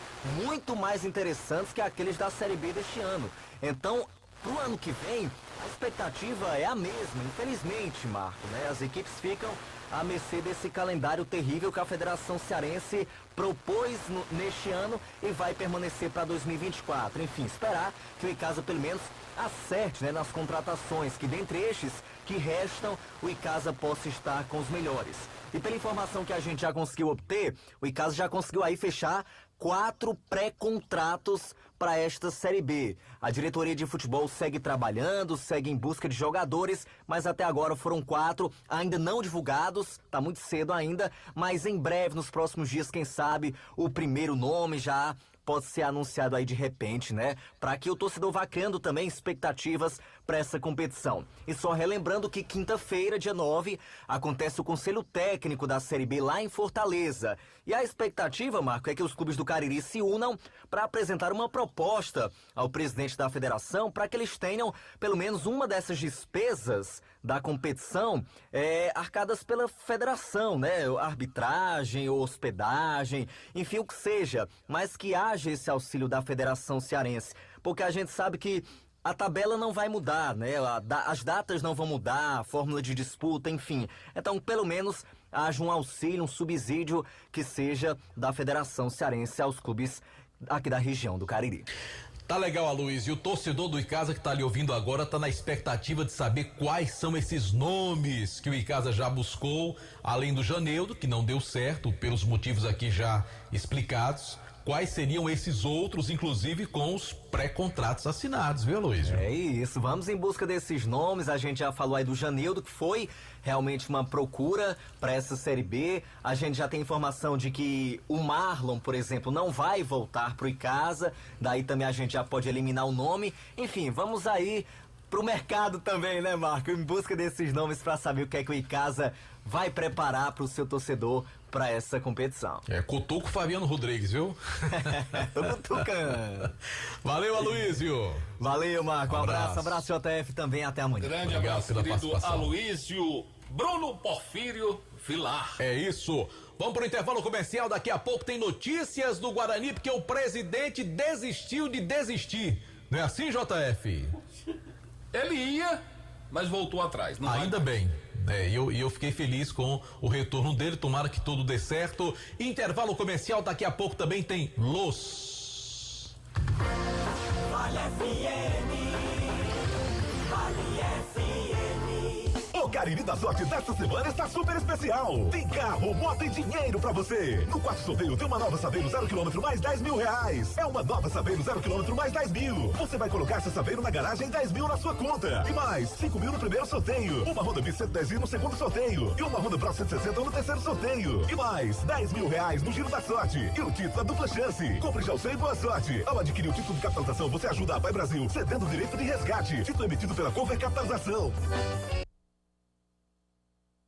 muito mais interessantes que aqueles da Série B deste ano. Então, pro ano que vem, a expectativa é a mesma, infelizmente, Marco, né? As equipes ficam à mercê desse calendário terrível que a Federação Cearense propôs neste ano e vai permanecer para 2024. Enfim, esperar que o Icasa pelo menos acerte, né, nas contratações, que dentre estes que restam, o Icasa possa estar com os melhores. E pela informação que a gente já conseguiu obter, o Icasa já conseguiu aí fechar 4 pré-contratos para esta Série B. A diretoria de futebol segue trabalhando, segue em busca de jogadores, mas até agora foram 4, ainda não divulgados, tá muito cedo ainda, mas em breve, nos próximos dias, quem sabe, o primeiro nome já pode ser anunciado aí de repente, né? Para que o torcedor vá criando também expectativas para essa competição. E só relembrando que quinta-feira, dia 9, acontece o Conselho Técnico da Série B lá em Fortaleza. E a expectativa, Marco, é que os clubes do Cariri se unam para apresentar uma proposta ao presidente da federação para que eles tenham pelo menos uma dessas despesas da competição arcadas pela federação, né? Arbitragem, hospedagem, enfim, o que seja, mas que haja esse auxílio da Federação Cearense, porque a gente sabe que a tabela não vai mudar, né? As datas não vão mudar, a fórmula de disputa, enfim. Então, pelo menos, haja um auxílio, um subsídio que seja da Federação Cearense aos clubes aqui da região do Cariri.
Tá legal, Aloysio. E o torcedor do Icasa que tá ali ouvindo agora tá na expectativa de saber quais são esses nomes que o Icasa já buscou, além do Janeudo, que não deu certo, pelos motivos aqui já explicados. Quais seriam esses outros, inclusive com os pré-contratos assinados, viu, Aloysio?
É isso, vamos em busca desses nomes. A gente já falou aí do Janeudo, que foi realmente uma procura para essa Série B. A gente já tem informação de que o Marlon, por exemplo, não vai voltar pro Icasa. Daí também a gente já pode eliminar o nome. Enfim, vamos aí pro mercado também, né, Marco? Em busca desses nomes para saber o que é que o Icasa vai preparar pro seu torcedor para essa competição.
Cutuco Fabiano Rodrigues, viu?
Tô cutucando.
Valeu, Aloysio.
Valeu, Marco. Um abraço, JF também. Até amanhã.
Grande abraço, querido Aloysio. Bruno Porfírio Vilar.
É isso. Vamos pro intervalo comercial. Daqui a pouco tem notícias do Guarani, porque o presidente desistiu de desistir. Não é assim, JF?
Ele ia, mas voltou atrás. Não
Ainda bem. E eu fiquei feliz com o retorno dele, tomara que tudo dê certo. Intervalo comercial, daqui a pouco também tem Los.
Vale FM. Vale FM.
O Cariri da Sorte desta semana está super especial. Tem carro, moto e dinheiro pra você. No quarto sorteio tem uma nova Saveiro 0 km mais 10 mil reais. É uma nova Saveiro 0 km mais 10 mil. Você vai colocar seu Saveiro na garagem e 10 mil na sua conta. E mais 5 mil no primeiro sorteio. Uma Honda Bis 110 no segundo sorteio. E uma Honda Pro 160 no terceiro sorteio. E mais 10 mil reais no Giro da Sorte. E o título, a dupla chance. Compre já o seu e boa sorte. Ao adquirir o título de capitalização, você ajuda a Pai Brasil, cedendo o direito de resgate. Título emitido pela Cover Capitalização.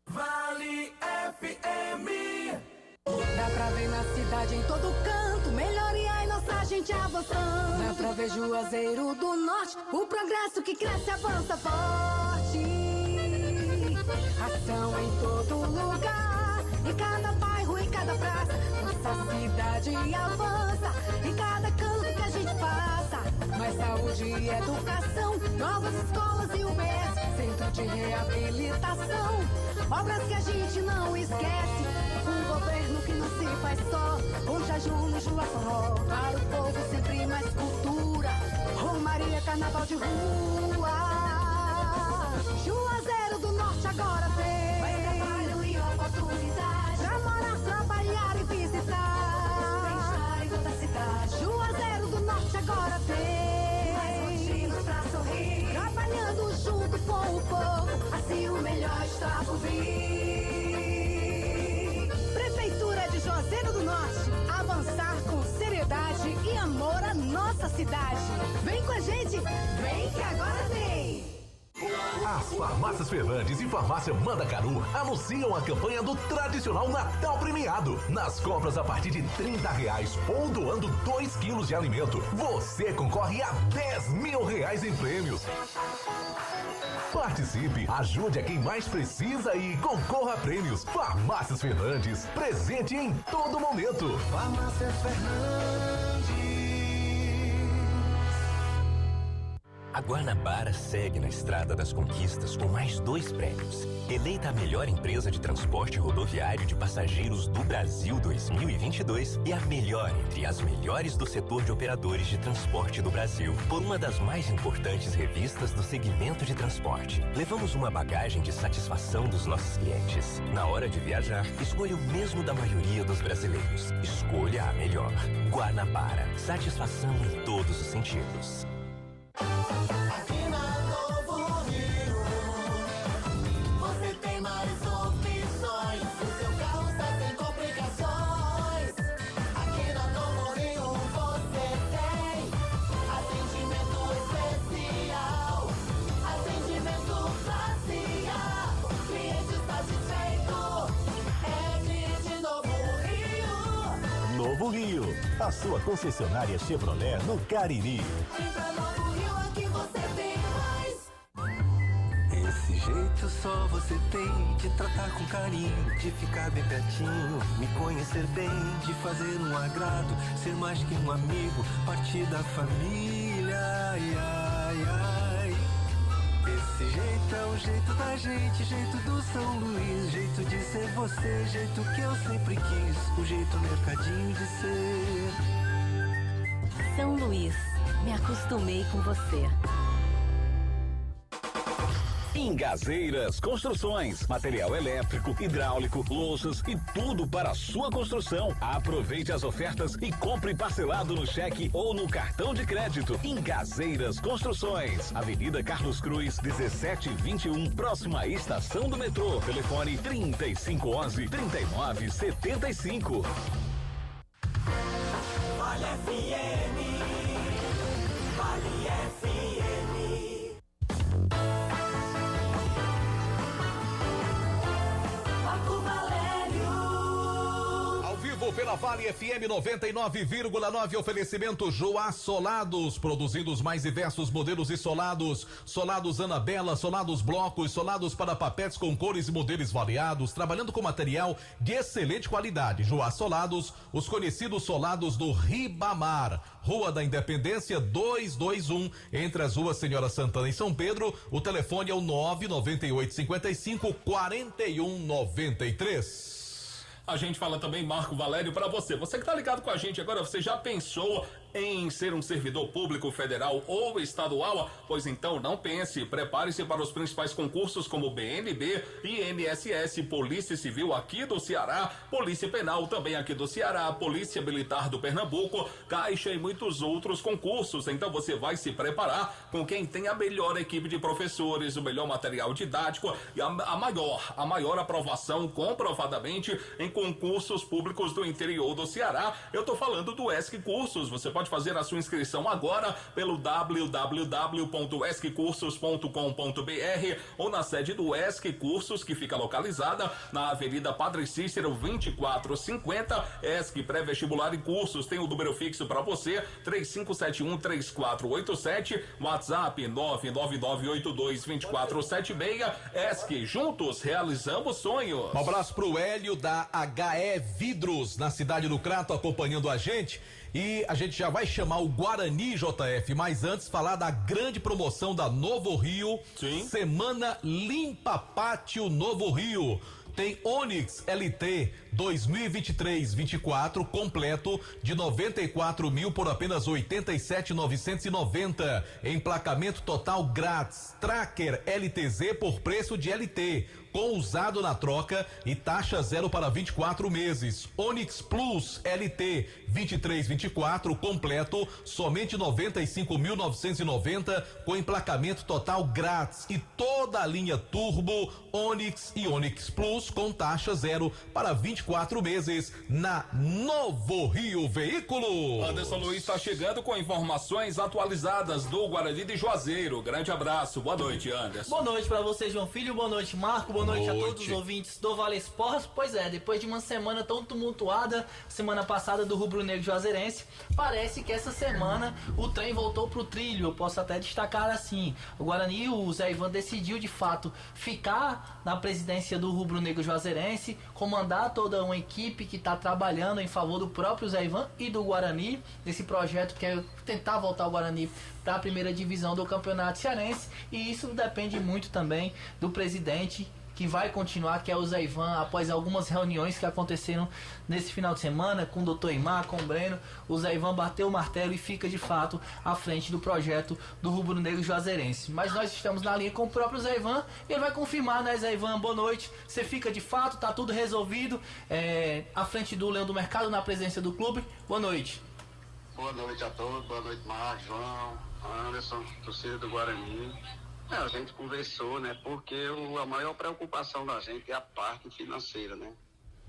Vale FM.
Dá pra ver na cidade em todo canto, melhoria e nossa gente avançando. Dá pra ver Juazeiro do Norte, o progresso que cresce avança forte. Ação em todo lugar, em cada bairro, em cada praça. Nossa cidade avança, em cada canto que a gente passa. Mais saúde e educação, novas escolas e UBS, centro de reabilitação, obras que a gente não esquece. Um governo que não se faz só, com jejum no Jua Forró. Para o povo sempre mais cultura, Romaria, carnaval de rua. Juazeiro do Norte agora vem mais trabalho e oportunidade pra morar, trabalhar e visitar. Bem-estar em toda a cidade. Juazeiro do Norte agora tem mais motivos pra sorrir, trabalhando junto com o povo, assim o melhor está por vir. Prefeitura de Juazeiro do Norte, avançar com seriedade e amor à nossa cidade. Vem com a gente, vem que agora tem.
As Farmácias Fernandes e Farmácia Mandacaru anunciam a campanha do tradicional Natal Premiado. Nas compras a partir de R$30 ou doando 2 quilos de alimento, você concorre a R$10.000 em prêmios. Participe, ajude a quem mais precisa e concorra a prêmios. Farmácias Fernandes, presente em todo momento.
Farmácias Fernandes.
A Guanabara segue na estrada das conquistas com mais 2 prêmios. Eleita a melhor empresa de transporte rodoviário de passageiros do Brasil 2022 e a melhor entre as melhores do setor de operadores de transporte do Brasil, por uma das mais importantes revistas do segmento de transporte. Levamos uma bagagem de satisfação dos nossos clientes. Na hora de viajar, escolha o mesmo da maioria dos brasileiros. Escolha a melhor. Guanabara. Satisfação em todos os sentidos.
Aqui na Novo Rio, você tem mais opções. O seu carro está sem complicações. Aqui na Novo Rio você tem atendimento especial, atendimento facial. Cliente satisfeito é de Novo Rio.
Novo Rio, a sua concessionária Chevrolet no Cariri.
Esse jeito só você tem de tratar com carinho, de ficar bem pertinho, me conhecer bem, de fazer um agrado, ser mais que um amigo, partir da família, ai, ai, ai. Esse jeito é o jeito da gente, jeito do São Luís, jeito de ser você, jeito que eu sempre quis, o jeito mercadinho de ser.
São Luís, me acostumei com você.
Ingazeiras Construções, material elétrico, hidráulico, louças e tudo para a sua construção. Aproveite as ofertas e compre parcelado no cheque ou no cartão de crédito. Ingazeiras Construções, Avenida Carlos Cruz, 1721, próxima à estação do metrô. Telefone 3511-3975.
Vale FM, Vale FM.
Pela Vale FM 99,9, oferecimento Joá Solados, produzindo os mais diversos modelos de solados, solados Anabela, solados blocos, solados para papetes com cores e modelos variados, trabalhando com material de excelente qualidade. Joá Solados, os conhecidos solados do Ribamar, Rua da Independência 221, entre as ruas Senhora Santana e São Pedro. O telefone é o 99855-4193.
A gente fala também, Marco Valério, para você. Você que tá ligado com a gente agora, você já pensou em ser um servidor público federal ou estadual? Pois então não pense, prepare-se para os principais concursos como BNB, INSS, Polícia Civil aqui do Ceará, Polícia Penal também aqui do Ceará, Polícia Militar do Pernambuco, Caixa e muitos outros concursos. Então você vai se preparar com quem tem a melhor equipe de professores, o melhor material didático e a maior aprovação comprovadamente em concursos públicos do interior do Ceará. Eu tô falando do ESC Cursos. Você pode fazer a sua inscrição agora pelo www.esccursos.com.br ou na sede do ESC Cursos, que fica localizada na Avenida Padre Cícero 2450. ESC Pré-Vestibular e Cursos tem o número fixo para você, 3571-3487, WhatsApp 999822476. ESC, juntos realizamos sonhos.
Um abraço pro Hélio da HE Vidros, na cidade do Crato, acompanhando a gente. E a gente já vai chamar o Guarani, JF, mas antes falar da grande promoção da Novo Rio. Sim. Semana Limpa Pátio Novo Rio. Tem Onix LT 2023-24 completo de 94 mil por apenas 87.990. Emplacamento total grátis. Tracker LTZ por preço de LT, com usado na troca e taxa zero para 24 meses. Onix Plus LT 23-24 completo somente 95.990 com emplacamento total grátis e toda a linha Turbo, Onix e Onix Plus com taxa zero para 24 24 meses na Novo Rio Veículos.
Anderson Luiz está chegando com informações atualizadas do Guarani de Juazeiro. Grande abraço, boa noite, Anderson.
Boa noite para você, João Filho, boa noite, Marco, boa noite a todos os ouvintes do Vale Esportes. Pois é, depois de uma semana tão tumultuada, semana passada do Rubro Negro Juazeirense, parece que essa semana o trem voltou pro trilho. Eu posso até destacar assim, o Guarani, o Zé Ivan decidiu de fato ficar na presidência do Rubro Negro Juazeirense, comandar toda uma equipe que está trabalhando em favor do próprio Zé Ivan e do Guarani, nesse projeto que é tentar voltar o Guarani para a primeira divisão do Campeonato Cearense, e isso depende muito também do presidente, que vai continuar, que é o Zé Ivan. Após algumas reuniões que aconteceram nesse final de semana com o Dr. Imar, com o Breno, o Zé Ivan bateu o martelo e fica de fato à frente do projeto do Rubro Negro Juazeirense. Mas nós estamos na linha com o próprio Zé Ivan e ele vai confirmar, né, Zé Ivan? Boa noite. Você fica de fato, tá tudo resolvido à frente do Leão do Mercado, na presença do clube. Boa noite.
Boa noite a todos, boa noite, Marcos, João, Anderson, torcida do Guarani. A gente conversou, né, porque a maior preocupação da gente é a parte financeira, né?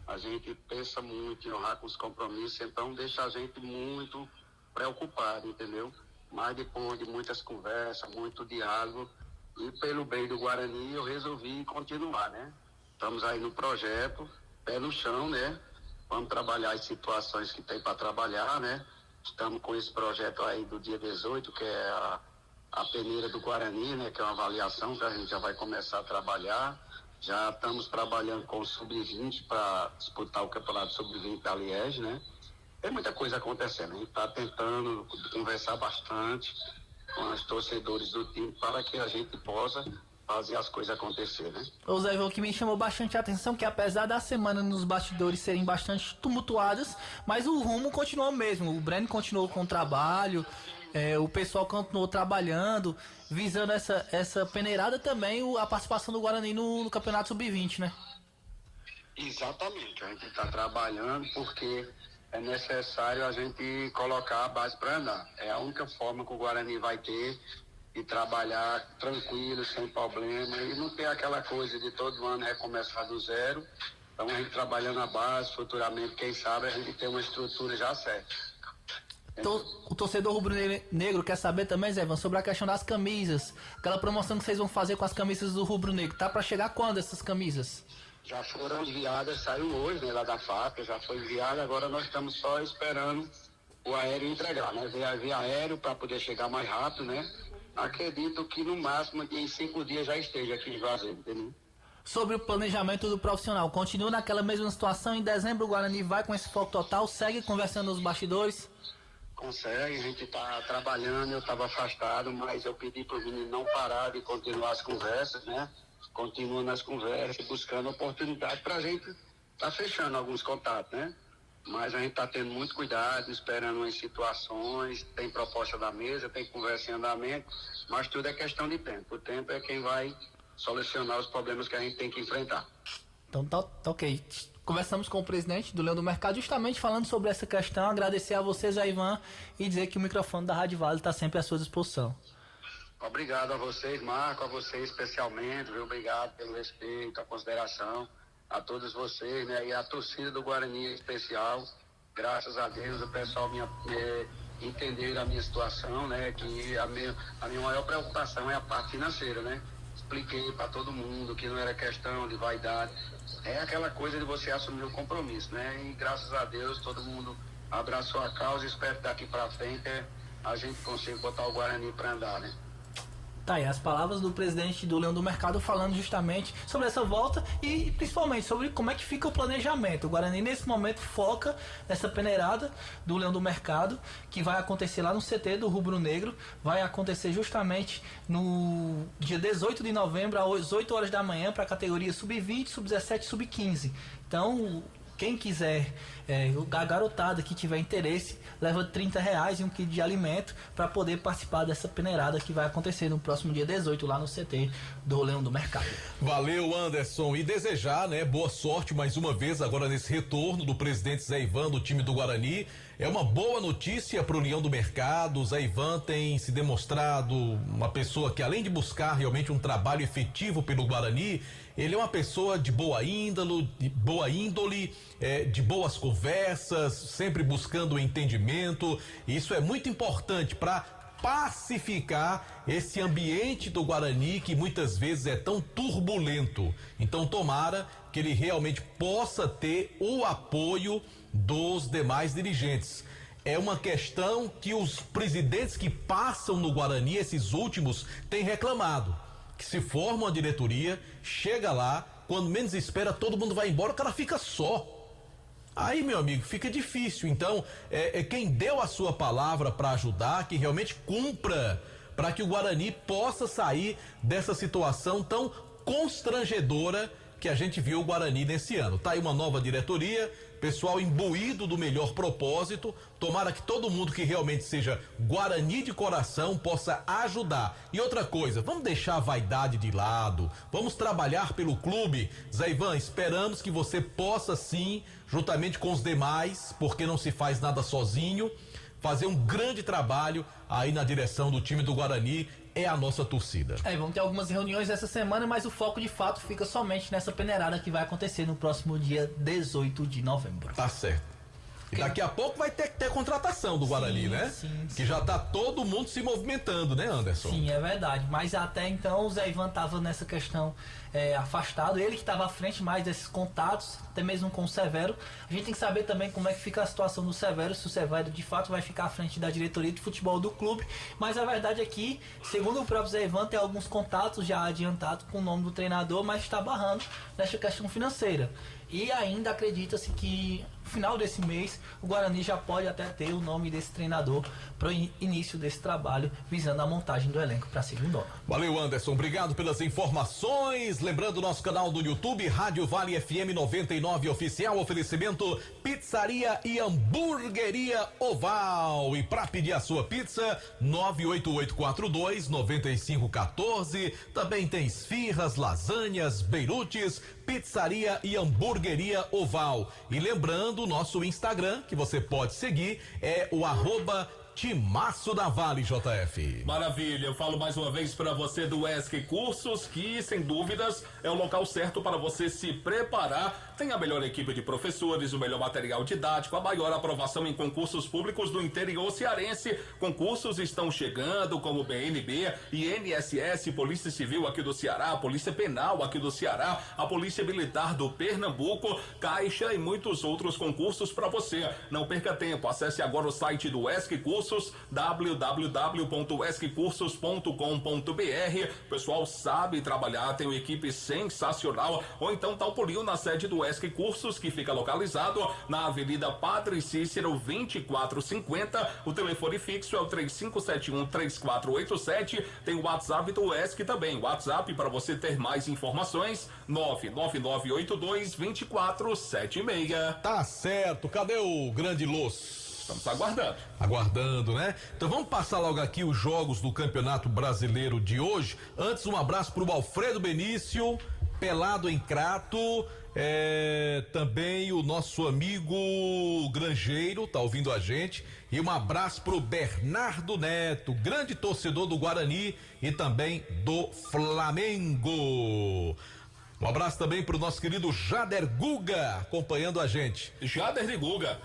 A gente pensa muito em honrar com os compromissos, então deixa a gente muito preocupado, entendeu? Mas depois de muitas conversas, muito diálogo, e pelo bem do Guarani eu resolvi continuar, né? Estamos aí no projeto, pé no chão, né? Vamos trabalhar as situações que tem para trabalhar, né? Estamos com esse projeto aí do dia 18, que é a peneira do Guarani, né, que é uma avaliação que a gente já vai começar a trabalhar. Já estamos trabalhando com o Sub-20 para disputar o Campeonato Sub-20 da Liege, né? Tem muita coisa acontecendo, a gente está tentando conversar bastante com os torcedores do time para que a gente possa fazer as coisas acontecer, né?
Ô Zé, o que me chamou bastante a atenção que apesar da semana nos bastidores serem bastante tumultuadas, mas o rumo continuou mesmo, o Breno continuou com o trabalho, o pessoal continuou trabalhando, visando essa peneirada também, a participação do Guarani no Campeonato Sub-20, né?
Exatamente, a gente está trabalhando porque é necessário a gente colocar a base para andar. É a única forma que o Guarani vai ter de trabalhar tranquilo, sem problema, e não ter aquela coisa de todo ano recomeçar do zero. Então a gente trabalhando a base, futuramente, quem sabe, a gente tem uma estrutura já certa.
O torcedor rubro-negro quer saber também, Zé Ivan, sobre a questão das camisas. Aquela promoção que vocês vão fazer com as camisas do rubro-negro, tá para chegar quando essas camisas?
Já foram enviadas, saiu hoje, né, lá da fábrica, já foi enviada, agora nós estamos só esperando o aéreo entregar, né, via aéreo para poder chegar mais rápido, né. Acredito que no máximo em 5 dias já esteja aqui em Juazeiro, entendeu?
Sobre o planejamento do profissional, continua naquela mesma situação? Em dezembro o Guarani vai com esse foco total, segue conversando nos bastidores?
Consegue, a gente está trabalhando, eu estava afastado, mas eu pedi para os meninos não parar de continuar as conversas, né? Continua nas conversas, buscando oportunidade para a gente tá fechando alguns contatos, né? Mas a gente está tendo muito cuidado, esperando as situações, tem proposta da mesa, tem conversa em andamento, mas tudo é questão de tempo. O tempo é quem vai solucionar os problemas que a gente tem que enfrentar.
Então tá ok. Conversamos com o presidente do Leão do Mercado justamente falando sobre essa questão, agradecer a você, Zé Ivan, e dizer que o microfone da Rádio Vale está sempre à sua disposição.
Obrigado a vocês, Marco, a vocês especialmente, viu? Obrigado pelo respeito, a consideração, a todos vocês, né? E a torcida do Guarani em especial, graças a Deus o pessoal entendeu a minha situação, né? Que a minha maior preocupação é a parte financeira, né? Expliquei para todo mundo que não era questão de vaidade, é aquela coisa de você assumir o compromisso, né? E graças a Deus todo mundo abraçou a causa, espero que daqui para frente a gente consiga botar o Guarani para andar, né?
Tá aí as palavras do presidente do Leão do Mercado falando justamente sobre essa volta e principalmente sobre como é que fica o planejamento. O Guarani nesse momento foca nessa peneirada do Leão do Mercado que vai acontecer lá no CT do Rubro Negro, vai acontecer justamente no dia 18 de novembro às 8 horas da manhã para a categoria Sub-20, Sub-17 e Sub-15. Então quem quiser, a garotada que tiver interesse, leva R$30 e um quilo de alimento para poder participar dessa peneirada que vai acontecer no próximo dia 18 lá no CT do Leão do Mercado.
Valeu, Anderson, e desejar, né, boa sorte mais uma vez agora nesse retorno do presidente Zé Ivan do time do Guarani. é uma boa notícia para a União do Mercado. O Zé Ivan tem se demonstrado uma pessoa que, além de buscar realmente um trabalho efetivo pelo Guarani, ele é uma pessoa de boa índole, de boas conversas, sempre buscando o entendimento. Isso é muito importante para pacificar esse ambiente do Guarani que muitas vezes é tão turbulento. Então tomara que ele realmente possa ter o apoio dos demais dirigentes. É uma questão que os presidentes que passam no Guarani, esses últimos, têm reclamado. Que se forma uma diretoria, chega lá, quando menos espera, todo mundo vai embora, o cara fica só. Aí, meu amigo, fica difícil. Então, quem deu a sua palavra para ajudar, que realmente cumpra, para que o Guarani possa sair dessa situação tão constrangedora que a gente viu o Guarani nesse ano. Tá aí uma nova diretoria, pessoal imbuído do melhor propósito. Tomara que todo mundo que realmente seja Guarani de coração possa ajudar. E outra coisa, vamos deixar a vaidade de lado, vamos trabalhar pelo clube. Zé Ivan, esperamos que você possa sim, juntamente com os demais, porque não se faz nada sozinho, fazer um grande trabalho aí na direção do time do Guarani. É a nossa torcida.
Vamos ter algumas reuniões essa semana, mas o foco de fato fica somente nessa peneirada que vai acontecer no próximo dia 18 de novembro.
Tá certo. E daqui a pouco vai ter que ter contratação do Guarani, né? Sim. Que já tá todo mundo se movimentando, né, Anderson?
Sim, é verdade. Mas até então o Zé Ivan tava nessa questão afastado. Ele que estava à frente mais desses contatos, até mesmo com o Severo. A gente tem que saber também como é que fica a situação do Severo, se o Severo de fato vai ficar à frente da diretoria de futebol do clube. Mas a verdade é que, segundo o próprio Zé Ivan, tem alguns contatos já adiantados com o nome do treinador, mas está barrando nessa questão financeira. E ainda acredita-se que no final desse mês o Guarani já pode até ter o nome desse treinador para o início desse trabalho, visando a montagem do elenco para a segunda hora.
Valeu, Anderson, obrigado pelas informações. Lembrando o nosso canal do YouTube, Rádio Vale FM 99 Oficial, oferecimento Pizzaria e Hamburgueria Oval. E para pedir a sua pizza, 98842-9514. Também tem esfirras, lasanhas, beirutes, Pizzaria e Hamburgueria Oval. E lembrando, o nosso Instagram, que você pode seguir, é o @Timaço da Vale, JF.
Maravilha, eu falo mais uma vez para você do ESC Cursos, que sem dúvidas é o local certo para você se preparar. Tem a melhor equipe de professores, o melhor material didático, a maior aprovação em concursos públicos do interior cearense. Concursos estão chegando como BNB, INSS, Polícia Civil aqui do Ceará, Polícia Penal aqui do Ceará, a Polícia Militar do Pernambuco, Caixa e muitos outros concursos para você. Não perca tempo, acesse agora o site do ESC Cursos, www.esccursos.com.br. O pessoal sabe trabalhar, tem uma equipe sensacional. Ou então dá um pulinho na sede do ESC Cursos, que fica localizado na Avenida Padre Cícero 2450. O telefone fixo é o 3571-3487. Tem o WhatsApp do ESC também. WhatsApp para você ter mais informações: 99982-2476.
Tá certo. Cadê o grande Luz?
Estamos aguardando.
Aguardando, né? Então vamos passar logo aqui os jogos do Campeonato Brasileiro de hoje. Antes, um abraço pro Alfredo Benício, pelado em Crato. Também o nosso amigo Grangeiro tá ouvindo a gente. E um abraço pro Bernardo Neto, grande torcedor do Guarani e também do Flamengo. Um abraço também pro nosso querido Jader Guga, acompanhando a gente.
Jader de Guga.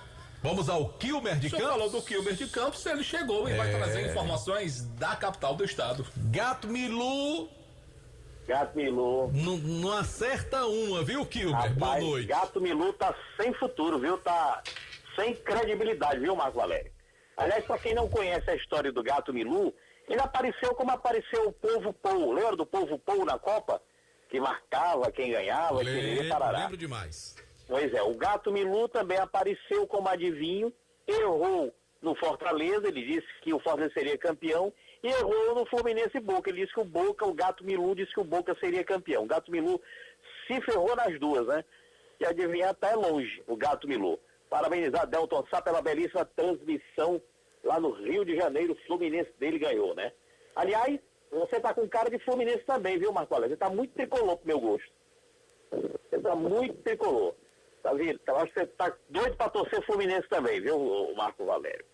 Vamos ao Quilmer de Campos.
O senhor falou do Quilmer de Campos, ele chegou e vai trazer informações da capital do estado.
Gato Milu. Não acerta uma, viu, Quilmer?
Rapaz,
boa noite.
Gato Milu tá sem futuro, viu? Tá sem credibilidade, viu, Marco Valério? Aliás, pra quem não conhece a história do Gato Milu, ele apareceu como apareceu o Povo Pou. Lembra do Povo Pou na Copa? Que marcava quem ganhava,
lembro demais.
Pois é, o Gato Milu também apareceu como adivinho, errou no Fortaleza, ele disse que o Fortaleza seria campeão, e errou no Fluminense Boca. Ele disse que o Gato Milu disse que o Boca seria campeão. O Gato Milu se ferrou nas duas, né? E adivinhar até longe, o Gato Milu. Parabenizar Delton Sá pela belíssima transmissão lá no Rio de Janeiro. O Fluminense dele ganhou, né? Aliás, você tá com cara de Fluminense também, viu, Marco Aurélio? Você tá muito tricolor pro meu gosto. Você tá muito tricolor. Tá vendo? Então, acho que você tá doido para torcer Fluminense também, viu, Marco Valério?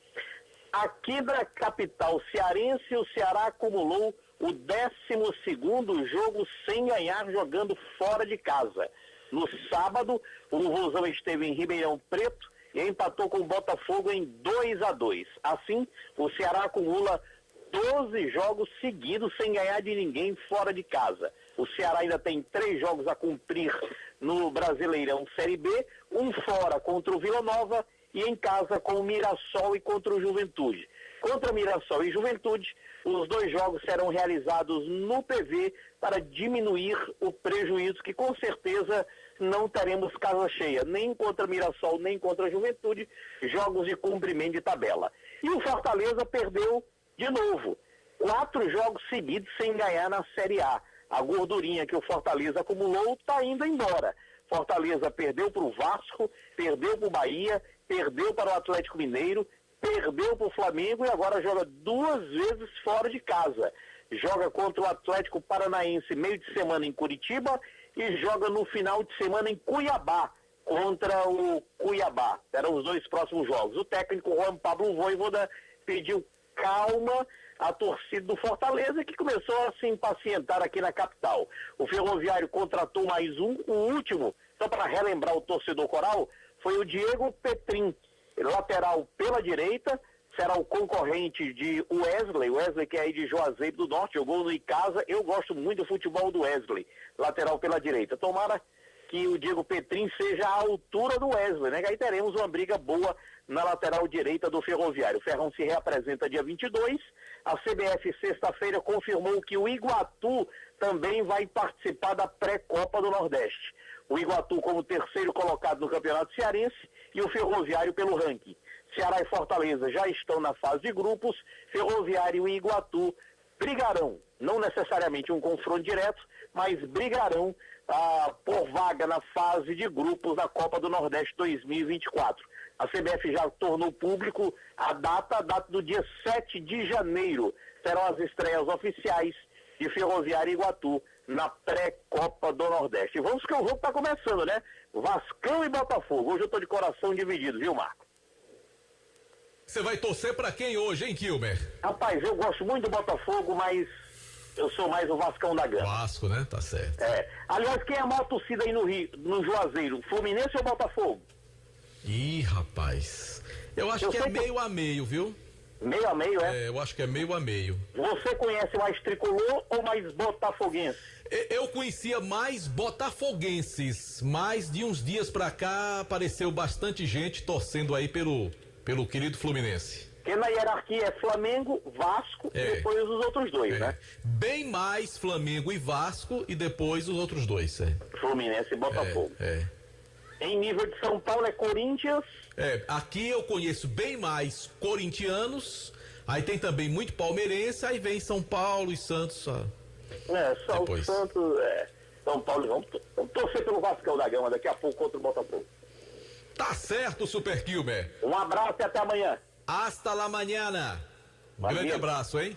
Aqui da capital cearense, o Ceará acumulou o 12º jogo sem ganhar jogando fora de casa. No sábado, o Vozão esteve em Ribeirão Preto e empatou com o Botafogo em 2-2. Assim, o Ceará acumula 12 jogos seguidos sem ganhar de ninguém fora de casa. O Ceará ainda tem 3 jogos a cumprir no Brasileirão Série B, um fora contra o Vila Nova e em casa com o Mirassol e contra o Juventude. Contra Mirassol e Juventude, os 2 jogos serão realizados no PV para diminuir o prejuízo que com certeza não teremos casa cheia, nem contra Mirassol, nem contra a Juventude, jogos de cumprimento de tabela. E o Fortaleza perdeu de novo, 4 jogos seguidos sem ganhar na Série A. A gordurinha que o Fortaleza acumulou está indo embora. Fortaleza perdeu para o Vasco, perdeu para o Bahia, perdeu para o Atlético Mineiro, perdeu para o Flamengo e agora joga 2 vezes fora de casa. Joga contra o Atlético Paranaense meio de semana em Curitiba e joga no final de semana em Cuiabá, contra o Cuiabá. Eram os 2 próximos jogos. O técnico Juan Pablo Vojvoda pediu calma à torcida do Fortaleza, que começou a se impacientar aqui na capital. O Ferroviário contratou mais um, o último, só para relembrar o torcedor coral, foi o Diego Petrin, lateral pela direita, será o concorrente de Wesley que é aí de Juazeiro do Norte, jogou no Icasa. Eu gosto muito do futebol do Wesley, lateral pela direita. Tomara que o Diego Petrin seja à altura do Wesley, né? Que aí teremos uma briga boa na lateral direita do Ferroviário. O Ferrão se reapresenta dia 22. A CBF, sexta-feira, confirmou que o Iguatu também vai participar da pré-Copa do Nordeste. O Iguatu como 3º colocado no Campeonato Cearense e o Ferroviário pelo ranking. Ceará e Fortaleza já estão na fase de grupos. Ferroviário e Iguatu brigarão, não necessariamente um confronto direto, mas brigarão por vaga na fase de grupos da Copa do Nordeste 2024. A CBF já tornou público a data do dia 7 de janeiro. Serão as estreias oficiais de Ferroviário e Iguatu na pré-Copa do Nordeste. E vamos que o jogo está começando, né? Vascão e Botafogo. Hoje eu estou de coração dividido, viu, Marco?
Você vai torcer pra quem hoje, hein, Kilmer?
Rapaz, eu gosto muito do Botafogo, mas eu sou mais o Vascão da Gama.
Vasco, né? Tá certo.
Aliás, quem é a maior torcida aí no Rio, no Juazeiro? Fluminense ou Botafogo?
Ih, rapaz. Eu acho que é meio a meio, viu?
Meio a meio, é?
Eu acho que é meio a meio.
Você conhece mais tricolor ou mais botafoguense?
Eu conhecia mais botafoguenses, mas de uns dias pra cá apareceu bastante gente torcendo aí pelo querido Fluminense.
Porque na hierarquia é Flamengo, Vasco e depois os outros 2, né?
Bem mais Flamengo e Vasco e depois os outros 2,
Fluminense e Botafogo. Em nível de São Paulo é Corinthians.
Aqui eu conheço bem mais corintianos, aí tem também muito palmeirense, aí vem São Paulo e Santos.
Só o Santos, São Paulo, vamos torcer pelo Vascão da Gama daqui a pouco contra o Botafogo.
Tá certo, Super Kilmer.
Um abraço e até amanhã.
Hasta la mañana. Grande abraço, hein?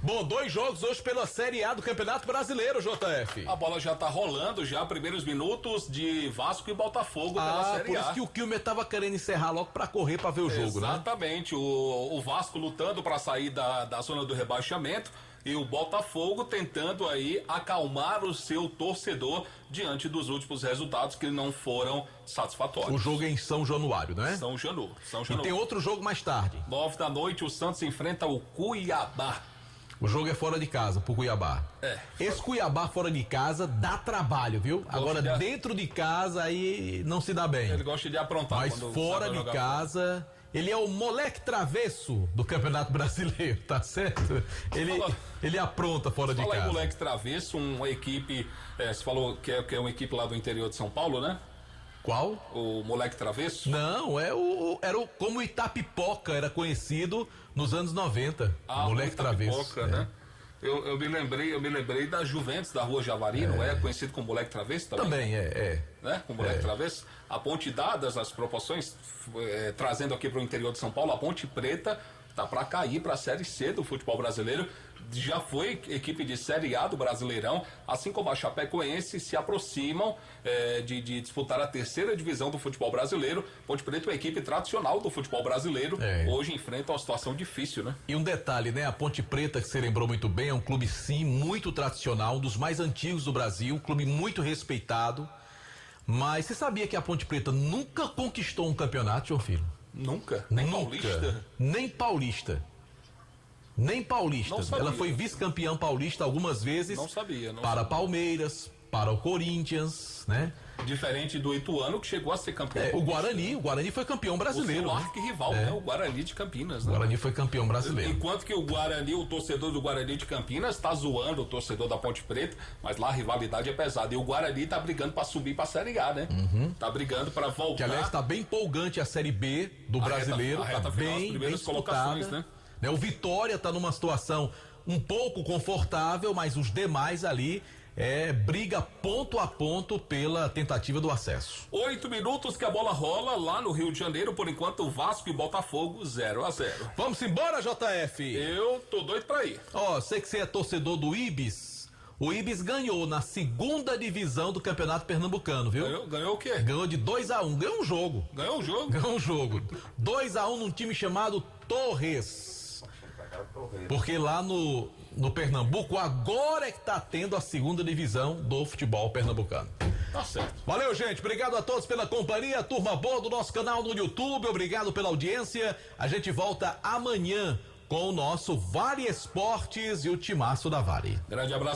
Bom, 2 jogos hoje pela Série A do Campeonato Brasileiro, JF.
A bola já tá rolando, já primeiros minutos de Vasco e Botafogo pela Série A.
Por isso que o Kilmer tava querendo encerrar logo pra correr pra ver o jogo, né?
Exatamente, o Vasco lutando pra sair da zona do rebaixamento e o Botafogo tentando aí acalmar o seu torcedor diante dos últimos resultados que não foram satisfatórios.
O jogo é em São Januário, né?
São Januário.
E tem outro jogo mais tarde.
9 da noite, o Santos enfrenta o Cuiabá.
O jogo é fora de casa, pro Cuiabá. Esse Cuiabá fora de casa dá trabalho, viu? Agora, dentro de casa, aí não se dá bem.
Ele gosta de aprontar.
Mas fora de casa, ele é o moleque travesso do Campeonato Brasileiro, tá certo? Ele apronta fora de casa.
Fala aí, moleque travesso, uma equipe, você falou que é uma equipe lá do interior de São Paulo, né?
Qual?
O moleque travesso?
Não, como Itapipoca era conhecido nos anos 90. Moleque travesso.
Né? Eu me lembrei da Juventus da Rua Javari, não é? Conhecido como moleque travesso também?
Também
Né? Com moleque travesso. A Ponte, dadas as proporções, trazendo aqui para o interior de São Paulo, a Ponte Preta Tá para cair para a Série C do futebol brasileiro. Já foi equipe de Série A do Brasileirão, assim como a Chapecoense, se aproximam de disputar a terceira divisão do futebol brasileiro. Ponte Preta é uma equipe tradicional do futebol brasileiro, hoje enfrenta uma situação difícil, né?
E um detalhe, né? A Ponte Preta, que você lembrou muito bem, é um clube sim muito tradicional, um dos mais antigos do Brasil, um clube muito respeitado. Mas você sabia que a Ponte Preta nunca conquistou um campeonato, João Filho?
Nunca? Nem paulista?
Nem paulista. Nem paulista. Ela foi vice-campeã paulista algumas vezes.
Não sabia.
Para Palmeiras, para o Corinthians, né?
Diferente do Ituano, que chegou a ser campeão.
O Guarani foi campeão brasileiro.
O seu arquirrival, né? O Guarani de Campinas.
O Guarani foi campeão brasileiro.
Enquanto que o Guarani, o torcedor do Guarani de Campinas, tá zoando o torcedor da Ponte Preta, mas lá a rivalidade é pesada. E o Guarani tá brigando para subir para a Série A, né? Tá brigando para voltar.
Que aliás tá bem empolgante a Série B do brasileiro.
A reta final, as primeiras colocações, né?
O Vitória tá numa situação um pouco confortável, mas os demais ali briga ponto a ponto pela tentativa do acesso.
8 minutos que a bola rola lá no Rio de Janeiro, por enquanto Vasco e Botafogo 0-0.
Vamos embora, JF?
Eu tô doido pra ir.
Sei que você é torcedor do Ibis. O Ibis ganhou na segunda divisão do Campeonato Pernambucano, viu?
Ganhou o quê?
Ganhou de 2-1, ganhou um jogo.
Ganhou um jogo?
Ganhou um jogo. 2-1 num time chamado Torres. Porque lá no Pernambuco agora é que tá tendo a segunda divisão do futebol pernambucano.
Tá certo.
Valeu, gente. Obrigado a todos pela companhia. Turma boa do nosso canal no YouTube. Obrigado pela audiência. A gente volta amanhã com o nosso Vale Esportes e o Timaço da Vale.
Grande abraço.